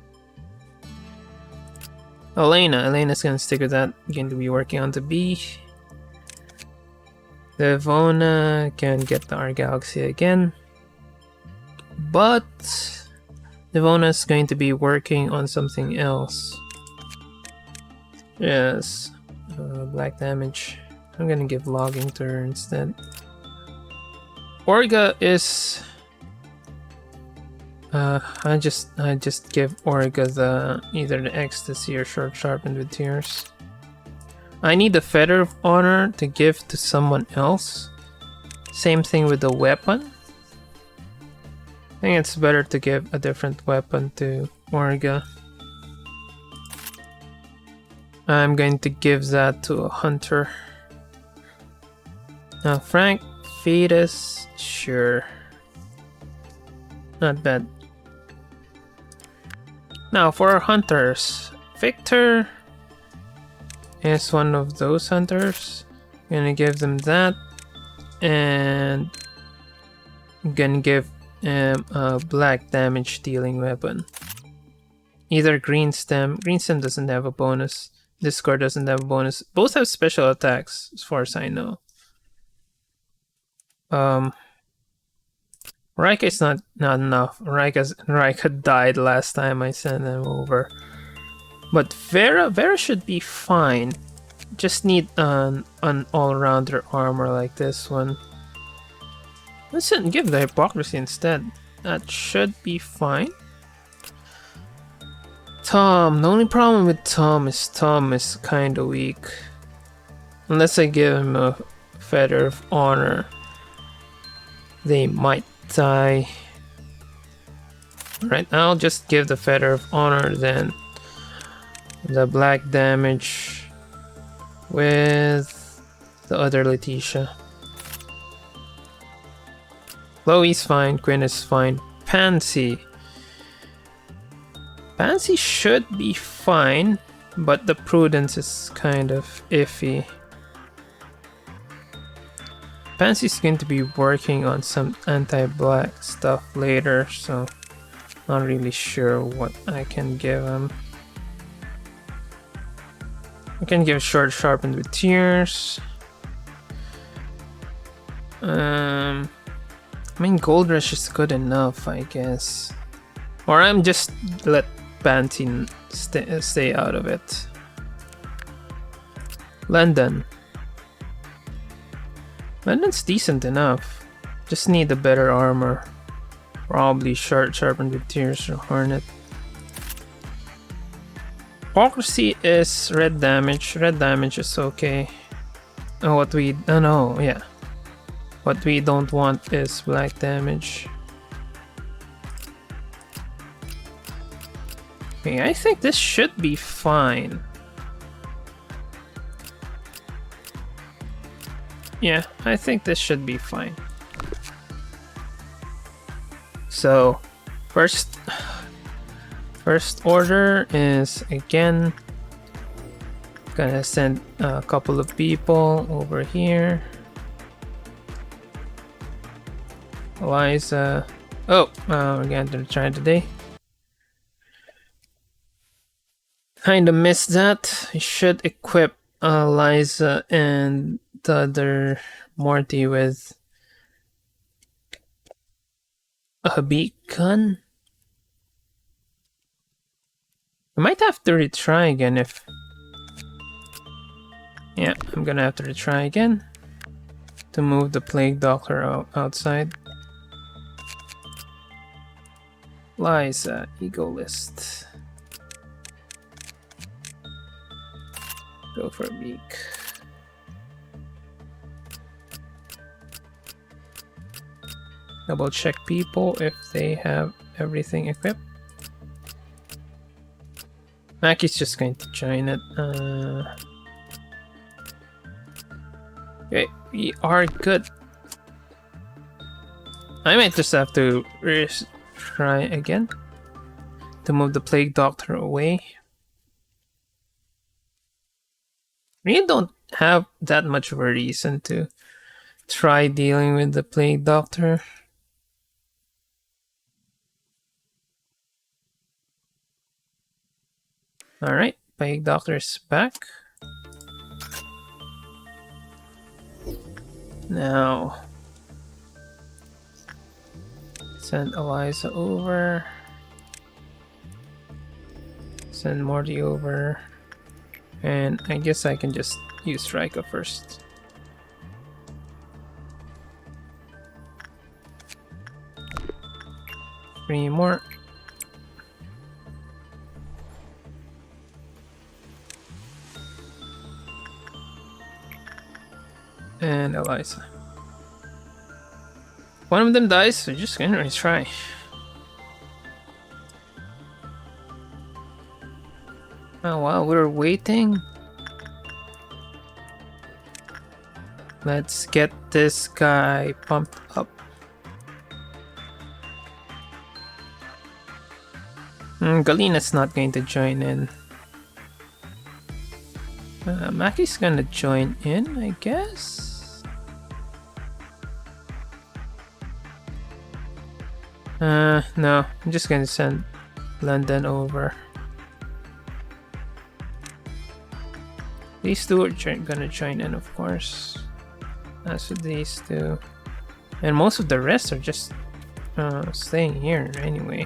Elena's gonna stick with that. Going to be working on the B. Devona can get the R Galaxy again. But Devona's going to be working on something else. Yes. Black damage. I'm gonna give Logging to her instead. Orga is... I just give Orga the either the Ecstasy or Short Sharpened with Tears. I need the Feather of Honor to give to someone else. Same thing with the weapon. I think it's better to give a different weapon to Orga. I'm going to give that to a Hunter. Now Frank, Fetus, sure. Not bad. Now for our hunters, Victor is one of those hunters. Gonna give them that, and I'm gonna give him a black damage dealing weapon. Either Green Stem. Green Stem doesn't have a bonus. Discord doesn't have a bonus. Both have special attacks, as far as I know. Raika is not enough. Raika died last time I sent them over. But Vera should be fine. Just need an all-rounder armor like this one. Listen, give the Hypocrisy instead. That should be fine. Tom. The only problem with Tom is kinda weak. Unless I give him a Feather of Honor, they might die. Right, I'll just give the Feather of Honor, then the black damage with the other Letitia. Chloe's fine, Quinn is fine. Pansy should be fine, but the Prudence is kind of iffy. Pansy's going to be working on some anti-black stuff later, so not really sure what I can give him. I can give Short Sharpened with Tears. I mean, Gold Rush is good enough, I guess. Or I'm just let Pansy stay out of it. London's decent enough. Just need a better armor. Probably Short Sharpened with Tears or Hornet. Hypocrisy is red damage. Red damage is okay. What we don't want is black damage. Okay, I think this should be fine. Yeah, I think this should be fine. So, first order is again gonna send a couple of people over here. Eliza. Oh, we're gonna try today. Kinda missed that. I should equip Eliza and the other Morty with a beacon. I might have to retry again if... Yeah, I'm gonna have to retry again to move the Plague Doctor outside. Liza, Ego List. Go for a beak. Double check people if they have everything equipped. Maki's just going to join it. Okay, we are good. I might just have to try again to move the Plague Doctor away. We don't have that much of a reason to try dealing with the Plague Doctor. Alright, Plague Doctor is back. Now, send Eliza over. Send Morty over. And I guess I can just use Rika first. Three more. And Eliza. One of them dies, so just gonna retry. Oh, while we're waiting, let's get this guy pumped up. Galina's not going to join in. Maki's gonna join in, I guess? No, I'm just gonna send London over. These two are gonna join in, of course. As with these two. And most of the rest are just staying here anyway.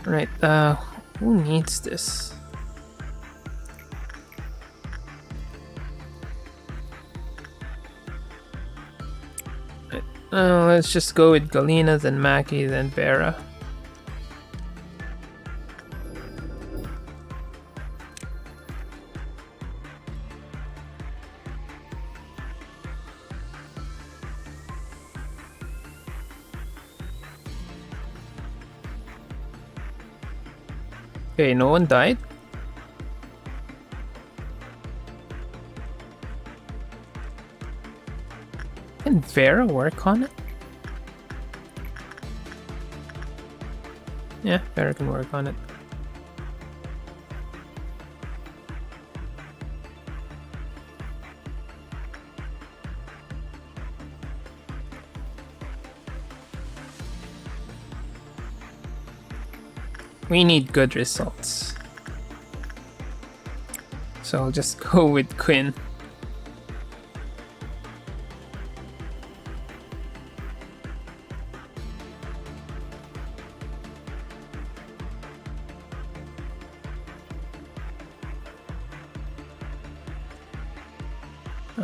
Right, who needs this? Right, let's just go with Galina, then Maki, then Vera. Okay, no one died. Can Vera work on it? Yeah, Vera can work on it. We need good results. So I'll just go with Quinn.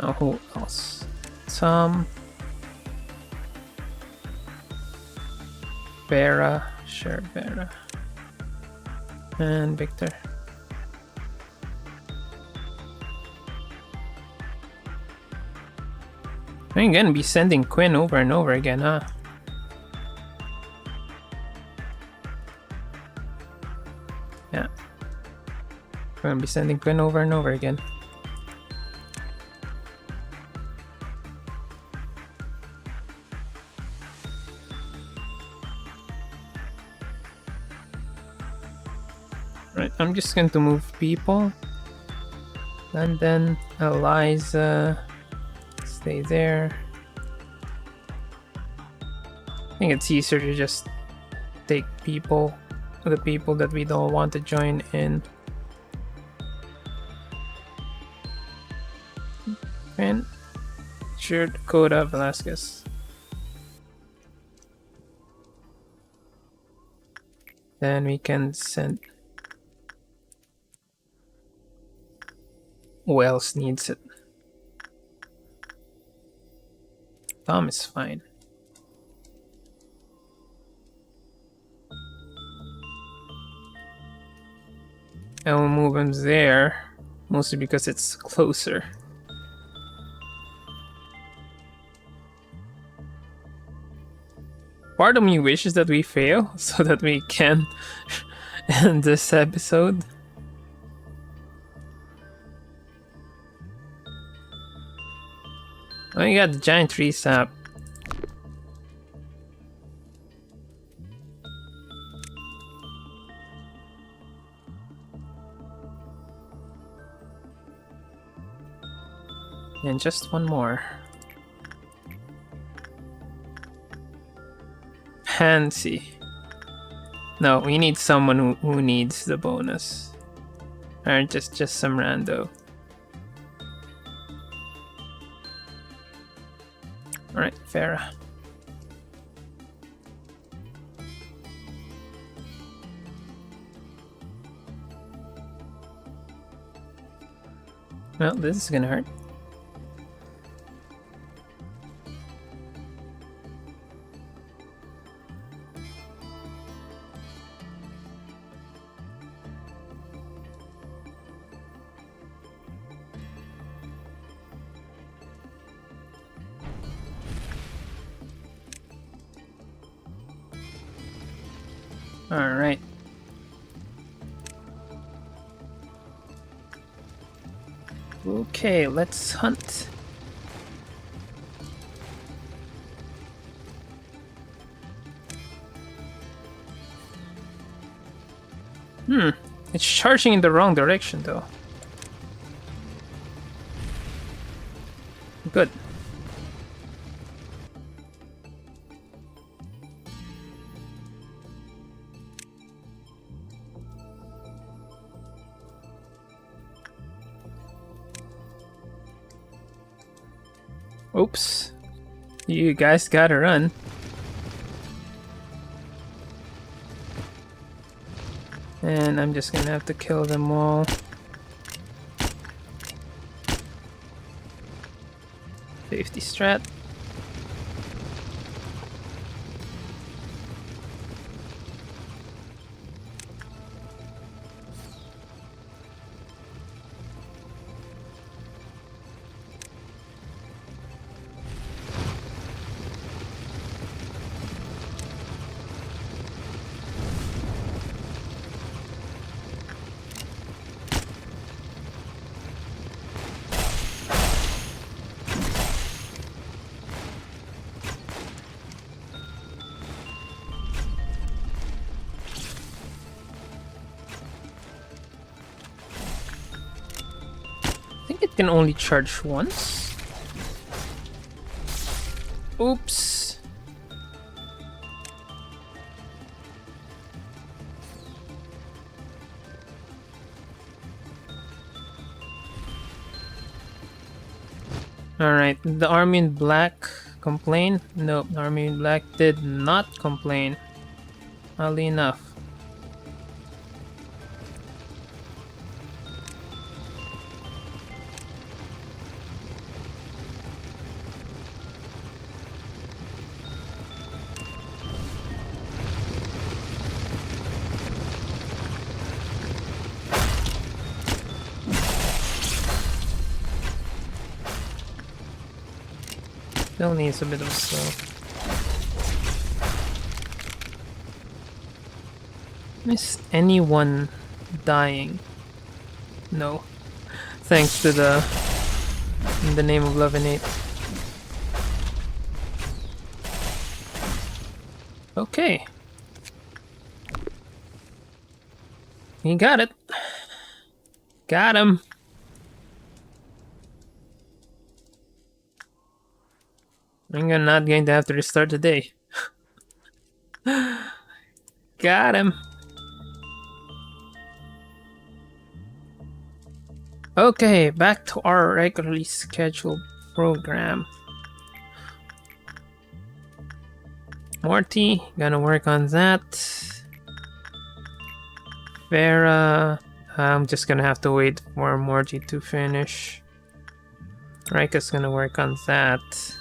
Oh, who else? Tom. Vera. Sure, Vera. And Victor. I'm gonna be sending Quinn over and over again, huh? Yeah. I'm gonna be sending Quinn over and over again. Right, I'm just going to move people. And then Eliza, stay there. I think it's easier to just take people, the people that we don't want to join in. And sure, Dakota Velasquez. Then we can send. Who else needs it? Tom is fine. I will move him there, mostly because it's closer. part of me wishes that we fail so that we can end this episode. Oh, you got the giant tree sap. And just one more. Pansy. No, we need someone who needs the bonus. Or just some rando. Alright, Farah. Well, this is gonna hurt. Alright. Okay, let's hunt. It's charging in the wrong direction though. Good. Oops. You guys gotta run. And I'm just gonna have to kill them all. Safety strat. It can only charge once. Oops. Alright, the army in black complain? Nope, the army in black did not complain. Oddly enough. Still needs a bit of slow. Missed anyone dying? No. Thanks to the In the Name of Love and Hate. Okay. He got it. Got him. I'm not going to have to restart the day. Got him. Okay, back to our regularly scheduled program. Morty, gonna work on that. Farah, I'm just gonna have to wait for Morty to finish. Rika's gonna work on that.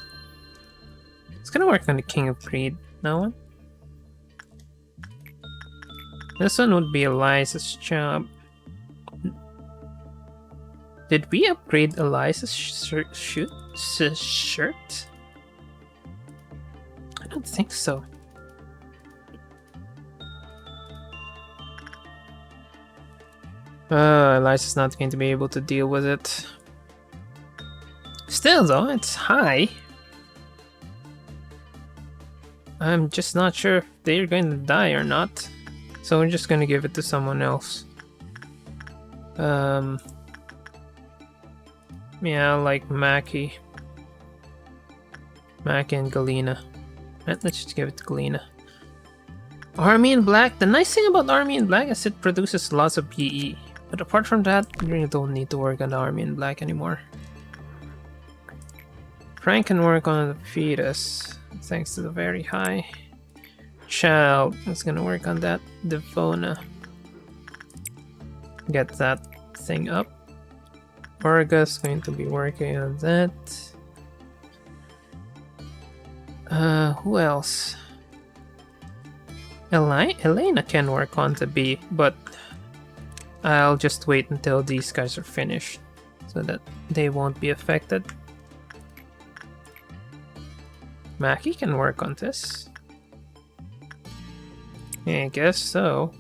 It's gonna work on the King of Greed. No one? This one would be Eliza's job. Did we upgrade Eliza's shirt? I don't think so. Eliza's not going to be able to deal with it. Still though, it's high. I'm just not sure if they're going to die or not. So we're just gonna give it to someone else. Yeah, like Mackie. Mackie and Galena. Right, let's just give it to Galena. Army in Black. The nice thing about Army in Black is it produces lots of PE. But apart from that, you really don't need to work on the Army in Black anymore. Frank can work on the fetus, thanks to the very high. Child is gonna work on that. Devona. Get that thing up. Varga's going to be working on that. Who else? Elena can work on the B, but I'll just wait until these guys are finished so that they won't be affected. Mackie can work on this. Yeah, I guess so.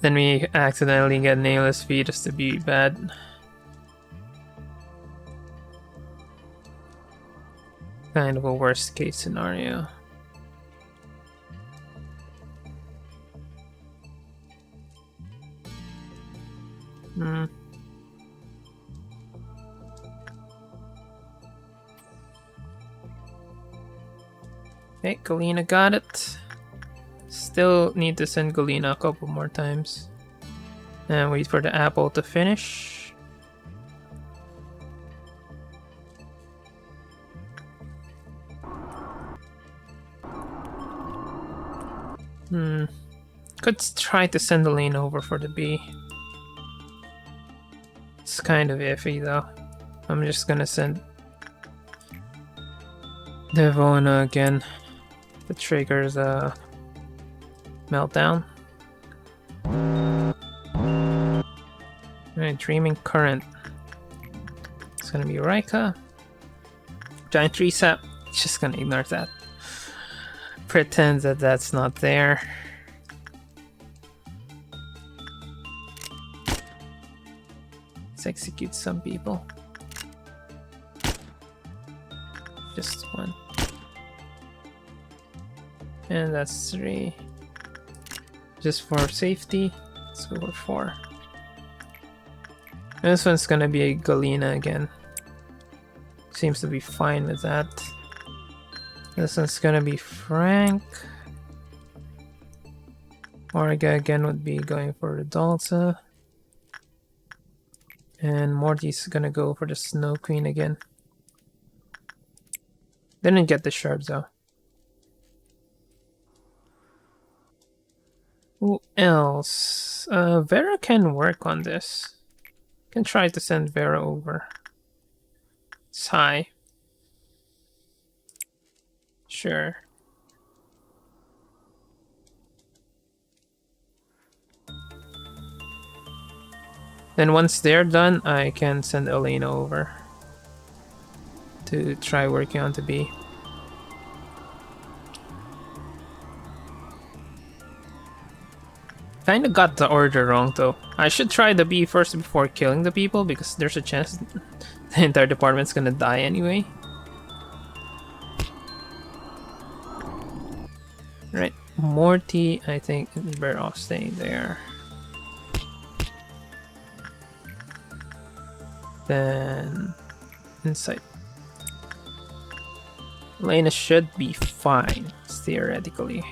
Then we accidentally get Nailless Fetus to be bad. Kind of a worst case scenario. Okay, Galena got it. Still need to send Galena a couple more times. And wait for the apple to finish. Could try to send Elena over for the B. It's kind of iffy though. I'm just gonna send Devona again. The triggers meltdown. Alright, Dreaming Current. It's gonna be Rika. Giant Reset. Just gonna ignore that. Pretend that that's not there. Let's execute some people. Just one. And that's 3. Just for safety, let's go with 4. And this one's gonna be a Galena again. Seems to be fine with that. This one's gonna be Frank. Marga again would be going for the Dalta. And Morty's gonna go for the Snow Queen again. Didn't get the shards though. Who else? Vera can work on this. Can try to send Vera over. It's high. Sure. Then once they're done, I can send Elena over to try working on the B. Kinda got the order wrong though. I should try the B first before killing the people because there's a chance the entire department's gonna die anyway. Right, Morty I think is better off staying there. Then Insight. Elena should be fine, theoretically.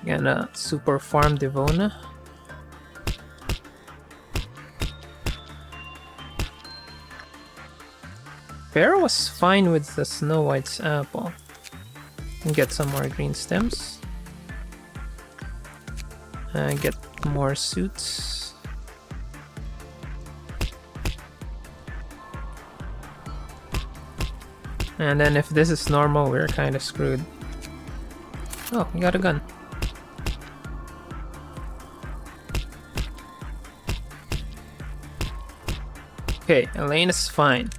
Gonna super farm Devona. Vera was fine with the Snow White's apple. And get some more green stems. Get more suits. And then if this is normal, we're kind of screwed. Oh, we got a gun. Okay, Elaine is fine.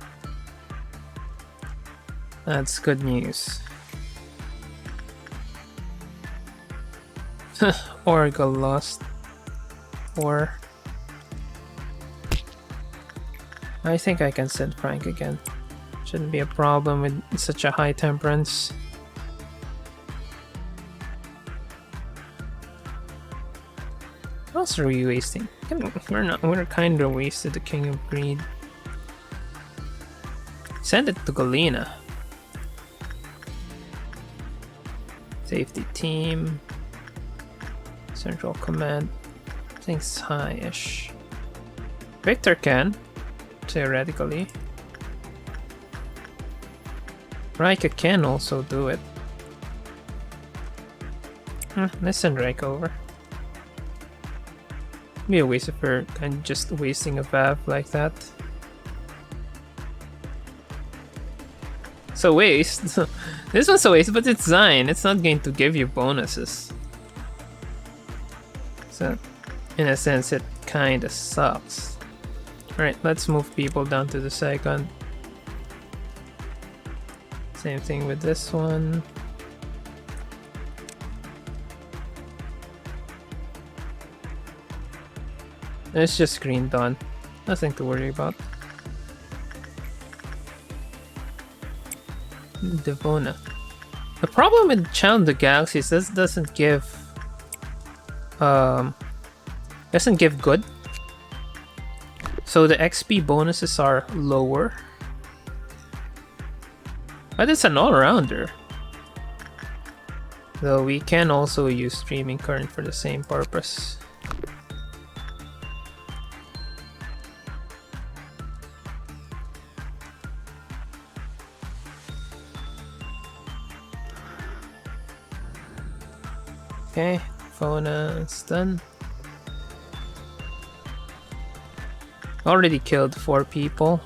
That's good news. Orga lost. Or I think I can send Frank again. Shouldn't be a problem with such a high temperance. What else are we wasting? We're kind of wasted the King of Greed. Send it to Galena. Safety team. Central command. Things high-ish. Victor can, theoretically. Rika can also do it. Let's send Rika over. Be a waste of her kind of just wasting a Vav like that. So waste. This one's a waste, but it's Zine. It's not going to give you bonuses. So, in a sense, it kinda sucks. Alright, let's move people down to the second. Same thing with this one. It's just Green Dawn. Nothing to worry about. Devona. The problem with Challenge the Galaxy is this doesn't give good. So the XP bonuses are lower. But it's an all-rounder. Though we can also use Streaming Current for the same purpose. Okay, Fona's done. Already killed 4 people.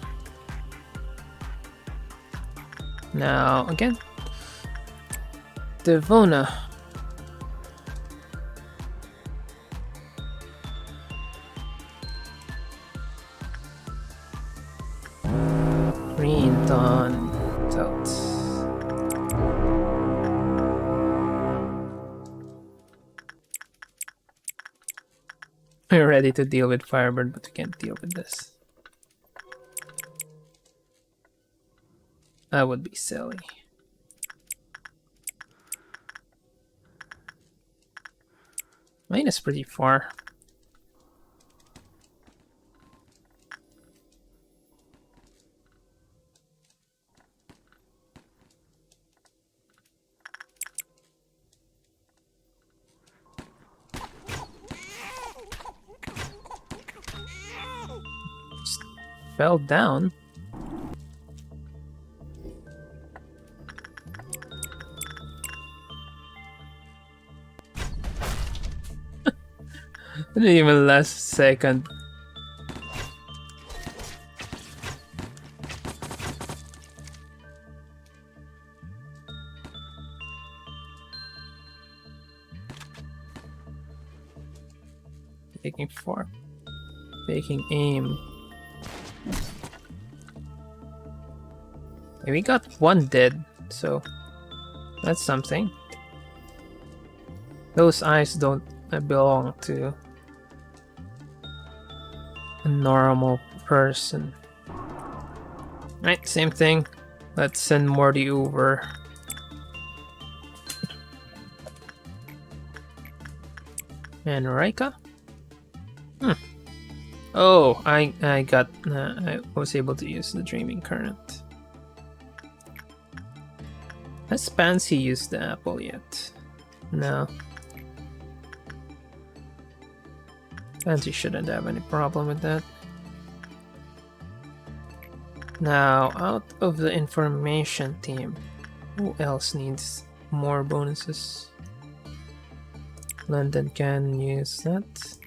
Now, again. Devona. Green Dawn. Out. We're ready to deal with Firebird, but we can't deal with this. That would be silly. Mine is pretty far. Just fell down. Didn't even last a second. Taking 4. Taking aim. Okay, we got 1 dead, so that's something. Those eyes don't belong to a normal person. Right, same thing. Let's send Morty over. And Rika? Oh, I was able to use the Dreaming Current. Has Pansy used the apple yet? No. Pansy shouldn't have any problem with that. Now, out of the information team, who else needs more bonuses? London can use that.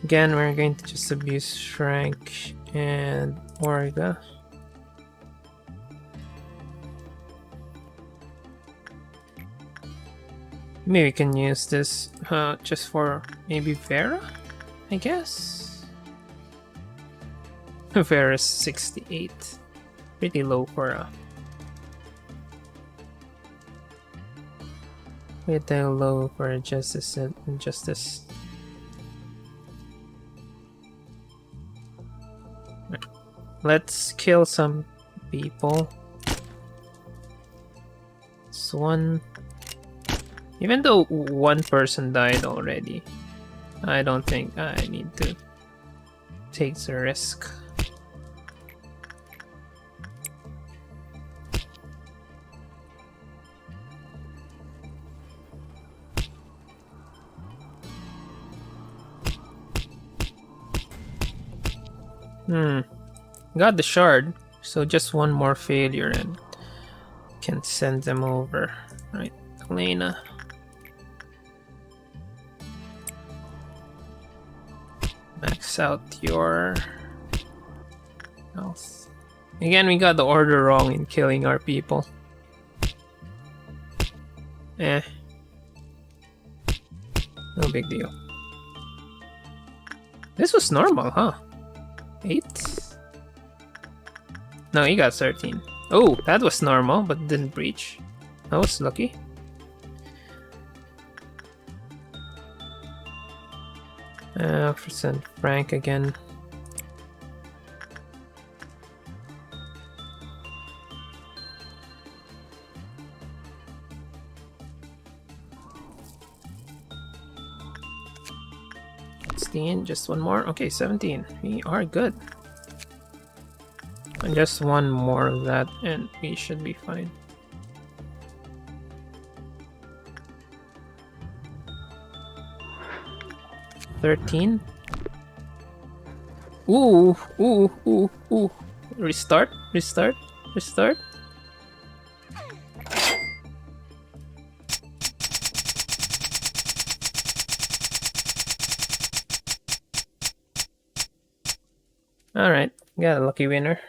Again, we're going to just abuse Frank and Orga. Maybe we can use this just for maybe Vera, I guess. Ferris 68. Pretty low for a... Pretty low for a justice. Let's kill some people. This one... Even though one person died already, I don't think I need to take the risk. Got the shard, so just one more failure and can send them over. Right, Elena. Max out your health. Again, we got the order wrong in killing our people. No big deal. This was normal, huh? 8? No, he got 13. Oh, that was normal, but didn't breach. That was lucky. Percent Frank again. Just one more. Okay, 17. We are good. And just one more of that, and we should be fine. $13. Ooh. Restart. Alright, got a lucky winner.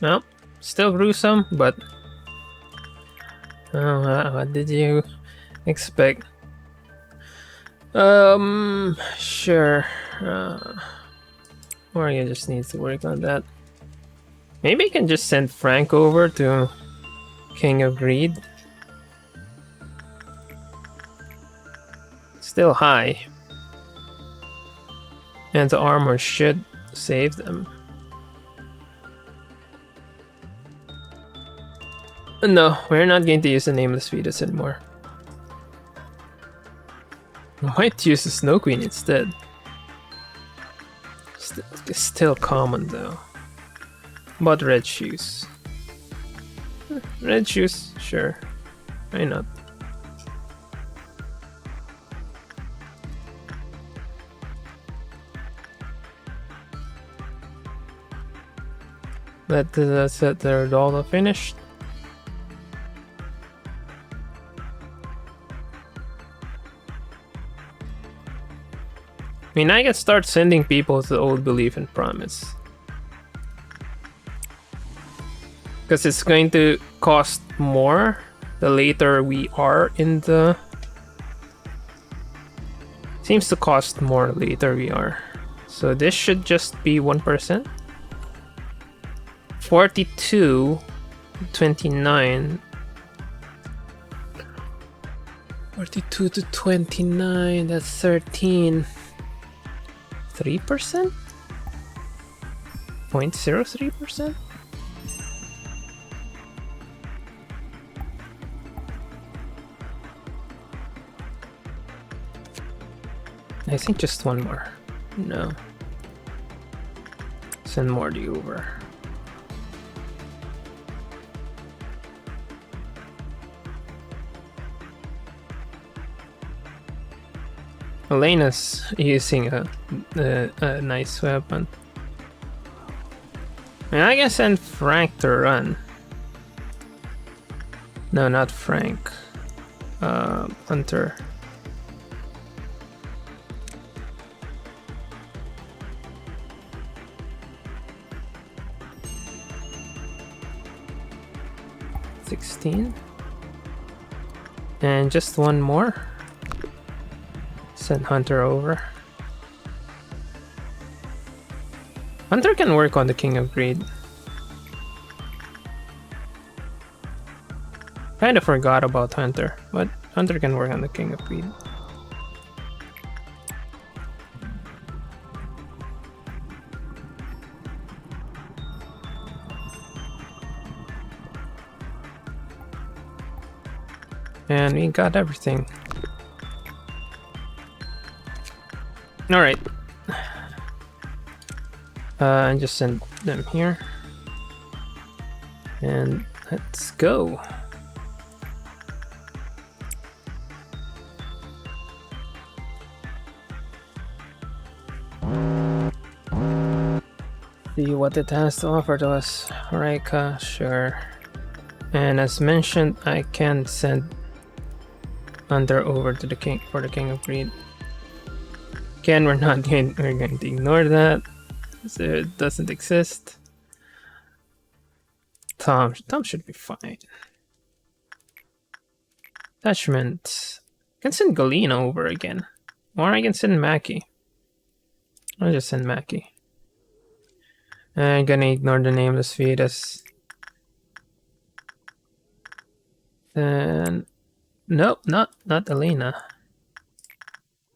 Well, still gruesome, but what did you expect? Sure. Or you just need to work on that. Maybe I can just send Frank over to King of Greed. Still high. And the armor should save them. No, we're not going to use the Nameless Fetus anymore. Might use the Snow Queen instead. It's still common though. But red shoes. Red shoes, sure. Why not? That's it, they're all finished. I mean, I can start sending people to the old belief and promise. Because it's going to cost more the later we are in the... Seems to cost more later we are. So this should just be 1%. 42, 29. 42 to 29, that's 13. 3%? 0.03%? I think just one more. No. Send Morty over. Elena's using a nice weapon. And I can send Frank to run. No, not Frank. Hunter. $16. And just one more. Send Hunter over. Hunter can work on the King of Greed. Kinda forgot about Hunter, but Hunter can work on the King of Greed. And we got everything. Alright. Just send them here. And let's go. See what it has to offer to us. Raika, sure. And as mentioned, I can send Hunter over to the king for the King of Greed. Again, we're going to ignore that. So it doesn't exist. Tom should be fine. Attachment. I can send Galena over again. Or I can send Mackie. I'll just send Mackie. I'm gonna ignore the nameless fetus. Then nope, not Elena.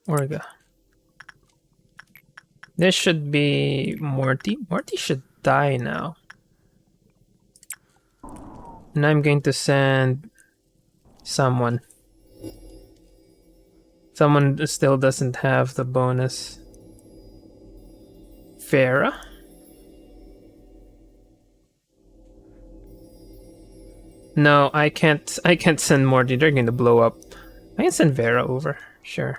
Orga. This should be Morty. Morty should die now. And I'm going to send someone. Someone who still doesn't have the bonus. Farah? No, I can't send Morty. They're going to blow up. I can send Vera over. Sure.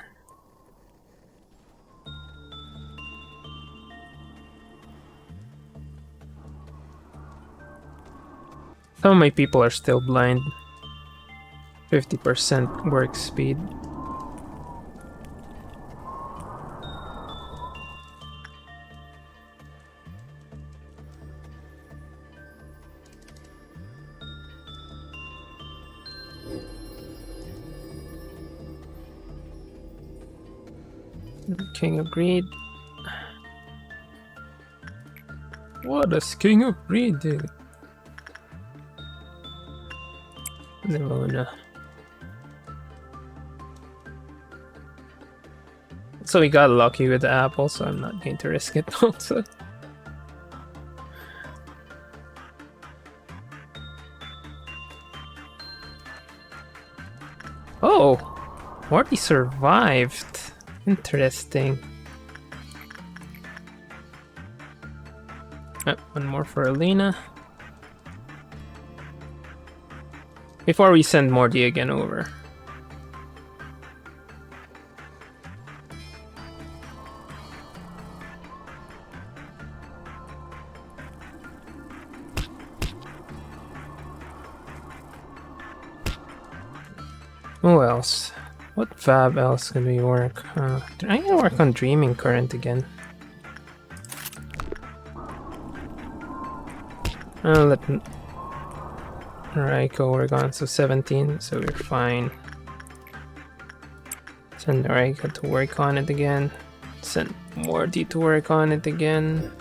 Some of my people are still blind. 50% work speed. King of Greed. What does King of Greed do? Limona. So we got lucky with the apple, so I'm not going to risk it also. Oh! Morty survived. Interesting. One more for Alina. Before we send Morty again over. Who else? What fab else can we work? I'm gonna work on Dreaming Current again. Let Raiko work on, so 17, so we're fine. Send Raiko to work on it again. Send Morty to work on it again.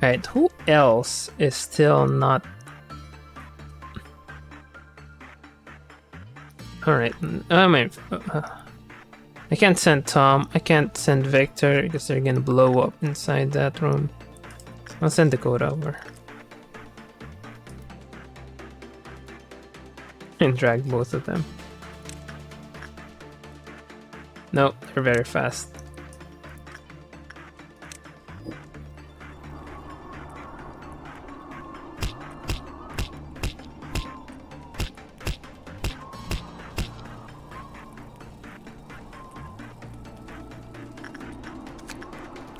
Alright, who else is still not... Alright, I can't send Tom, I can't send Victor because they're gonna blow up inside that room. So I'll send Dakota over. And drag both of them. No, they're very fast.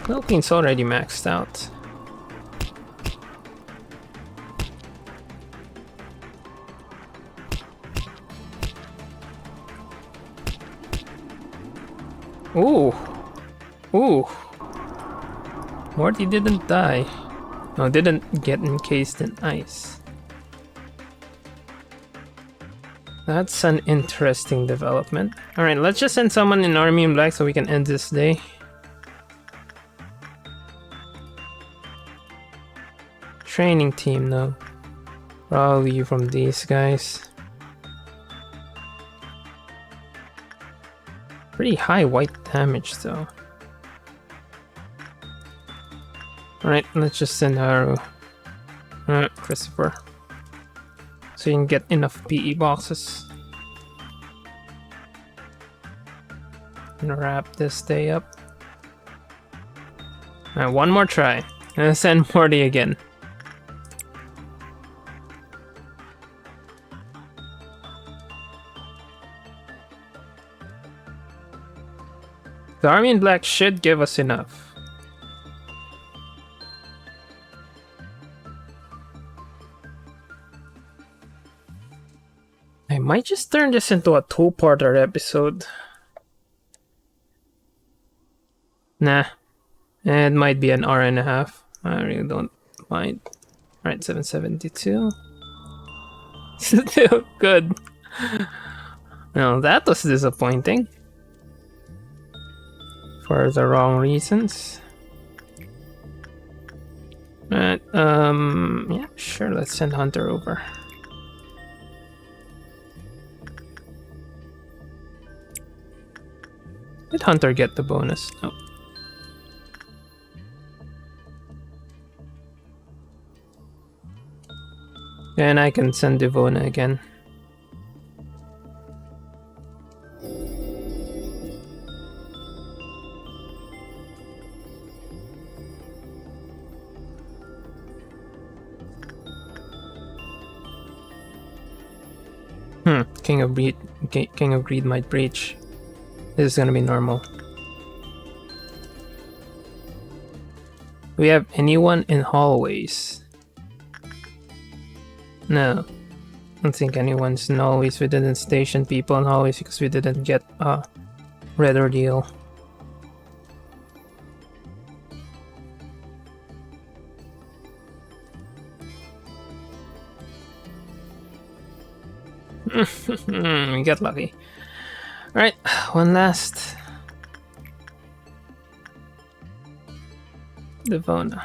Philippines already maxed out. Ooh. Ooh. Morty didn't die. No, didn't get encased in ice. That's an interesting development. Alright, let's just send someone in Army in Black so we can end this day. Training team, though. Probably from these guys. Pretty high white damage, though. Alright, let's just send Haru. Christopher. So you can get enough PE boxes. And wrap this day up. Alright, one more try. And send Morty again. The Army in Black should give us enough. I might just turn this into a two-parter episode. Nah. It might be an hour and a half. I really don't mind. Alright, 772. Still good. No, that was disappointing. For the wrong reasons. Alright, yeah, sure, let's send Hunter over. Did Hunter get the bonus? No. And I can send Devona again. King of Greed might breach. This is gonna be normal. Do we have anyone in hallways? No. I don't think anyone's in hallways. We didn't station people in hallways because we didn't get a red ordeal. We got lucky. Alright, one last. Devona.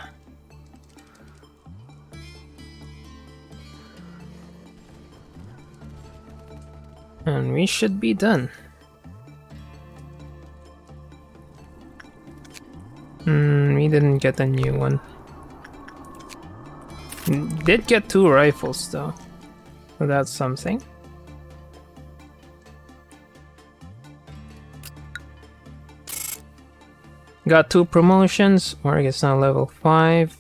And we should be done. We didn't get a new one. Did get 2 rifles though. So that's something. Got 2 promotions. Mark is now level 5.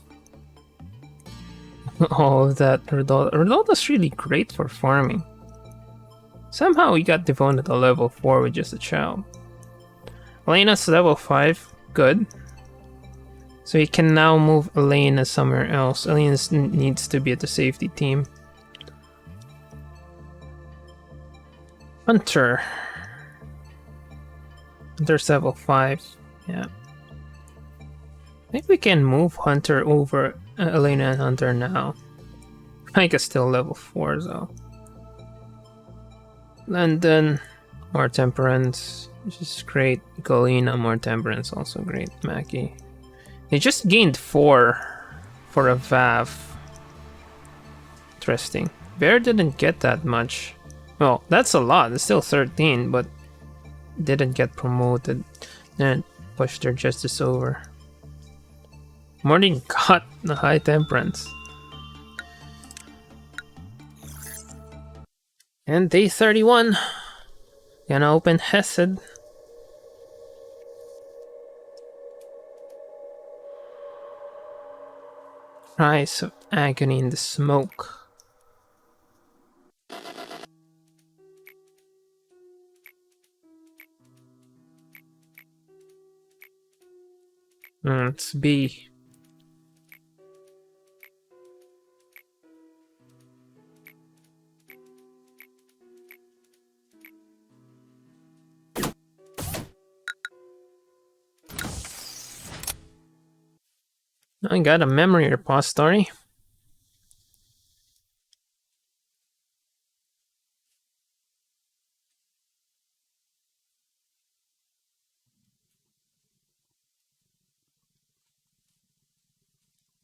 All of that. Redolta's really great for farming. Somehow we got Devon at a level 4 with just a child. Elena's level 5. Good. So you can now move Elena somewhere else. Elena needs to be at the safety team. Hunter. Hunter's level 5. Yeah. I think we can move Hunter over Elena and Hunter now. Mike is still level 4 though. London, more temperance, which is great. Galena, more temperance, also great. Mackie. They just gained 4 for a VAV. Interesting. Bear didn't get that much. Well, that's a lot. It's still 13, but didn't get promoted and pushed their justice over. Morning got the high temperance. And day 31. Gonna open Hesed. Rise of agony in the smoke. It's B. I got a memory repository.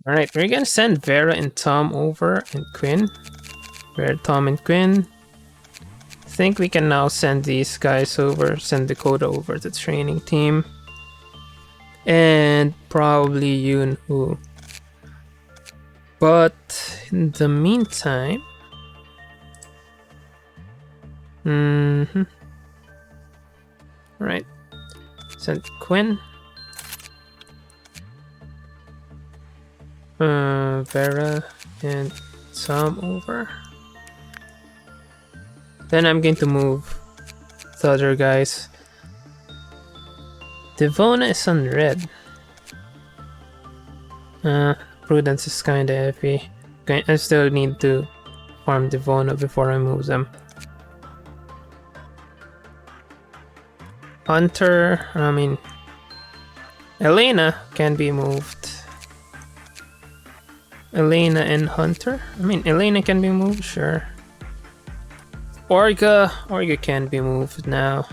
Alright, we're gonna send Vera and Tom over, and Quinn. Vera, Tom, and Quinn. I think we can now send these guys over, send Dakota over to the training team. And probably Yoon-Woo. But in the meantime... Alright. Send Quinn. Vera and Tom over. Then I'm going to move the other guys. Devona is on red. Prudence is kinda heavy. Okay, I still need to farm Devona before I move them. Hunter, Elena can be moved. Elena and Hunter? Elena can be moved, sure. Orga can be moved now.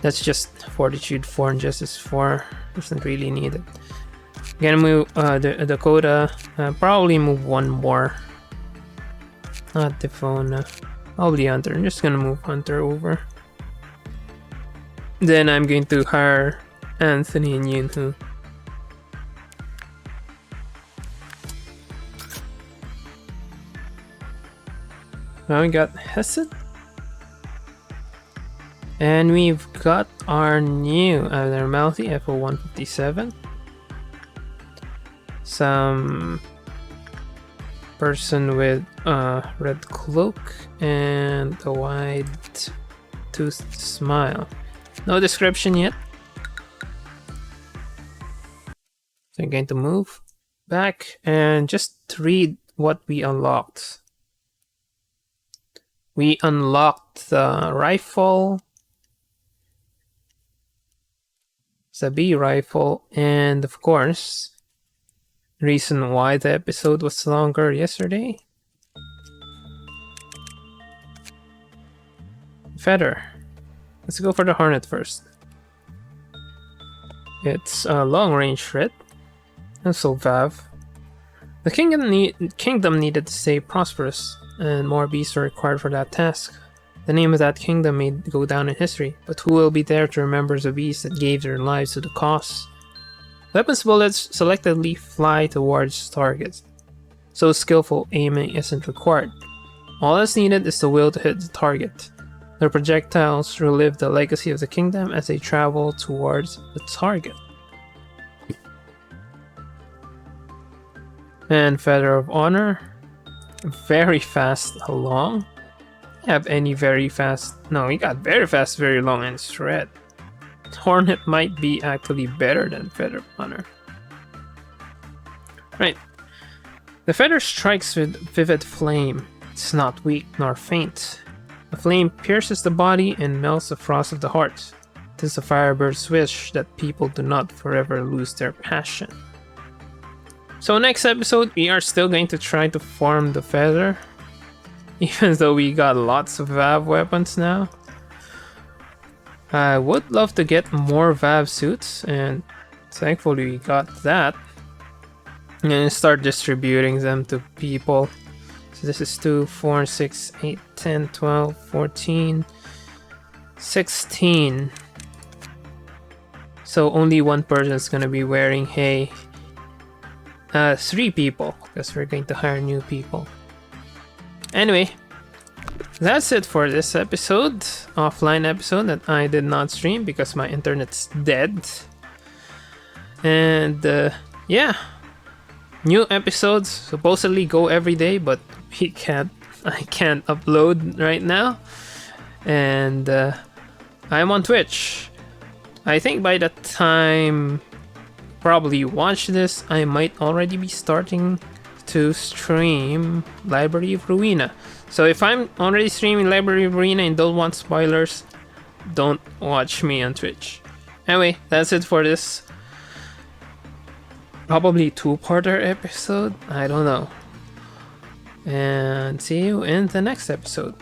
That's just Fortitude 4 and Justice 4. Doesn't really need it. Gonna move Dakota. Probably move one more. Not Devona. Probably Hunter. I'm just gonna move Hunter over. Then I'm going to hire Anthony and Yoon-Woo. Now we got Hesed. And we've got our new abnormality, FO157. Some person with a red cloak and a wide-toothed smile. No description yet. So I'm going to move back and just read what we unlocked. We unlocked the rifle, the B rifle, and of course, reason why the episode was longer yesterday. Feather. Let's go for the Hornet first. It's a long-range threat, and so Vav. The kingdom needed to stay prosperous, and more beasts were required for that task. The name of that kingdom may go down in history, but who will be there to remember the beasts that gave their lives to the cause? Weapons bullets selectively fly towards targets, so skillful aiming isn't required. All that's needed is the will to hit the target. The projectiles relive the legacy of the kingdom as they travel towards the target. And Feather of Honor. Very fast, long. Have any very fast? No, we got very fast, very long, and shred. Hornet might be actually better than Feather of Honor. Right. The feather strikes with vivid flame. It's not weak nor faint. The flame pierces the body and melts the frost of the heart. It is a firebird's wish that people do not forever lose their passion. So next episode, we are still going to try to farm the feather. Even though we got lots of Vav weapons now. I would love to get more Vav suits, and thankfully we got that. And start distributing them to people. So this is 2, 4, 6, 8, 10, 12, 14, 16. So only one person is going to be wearing hay. 3 people, because we're going to hire new people. Anyway, that's it for this episode. Offline episode that I did not stream because my internet's dead. And yeah. New episodes supposedly go every day, but I can't upload right now. And I'm on Twitch. I think by the time probably you watch this, I might already be starting to stream Library of Ruina. So if I'm already streaming Library of Ruina and don't want spoilers, don't watch me on Twitch. Anyway, that's it for this Probably two-parter episode. I don't know. And see you in the next episode.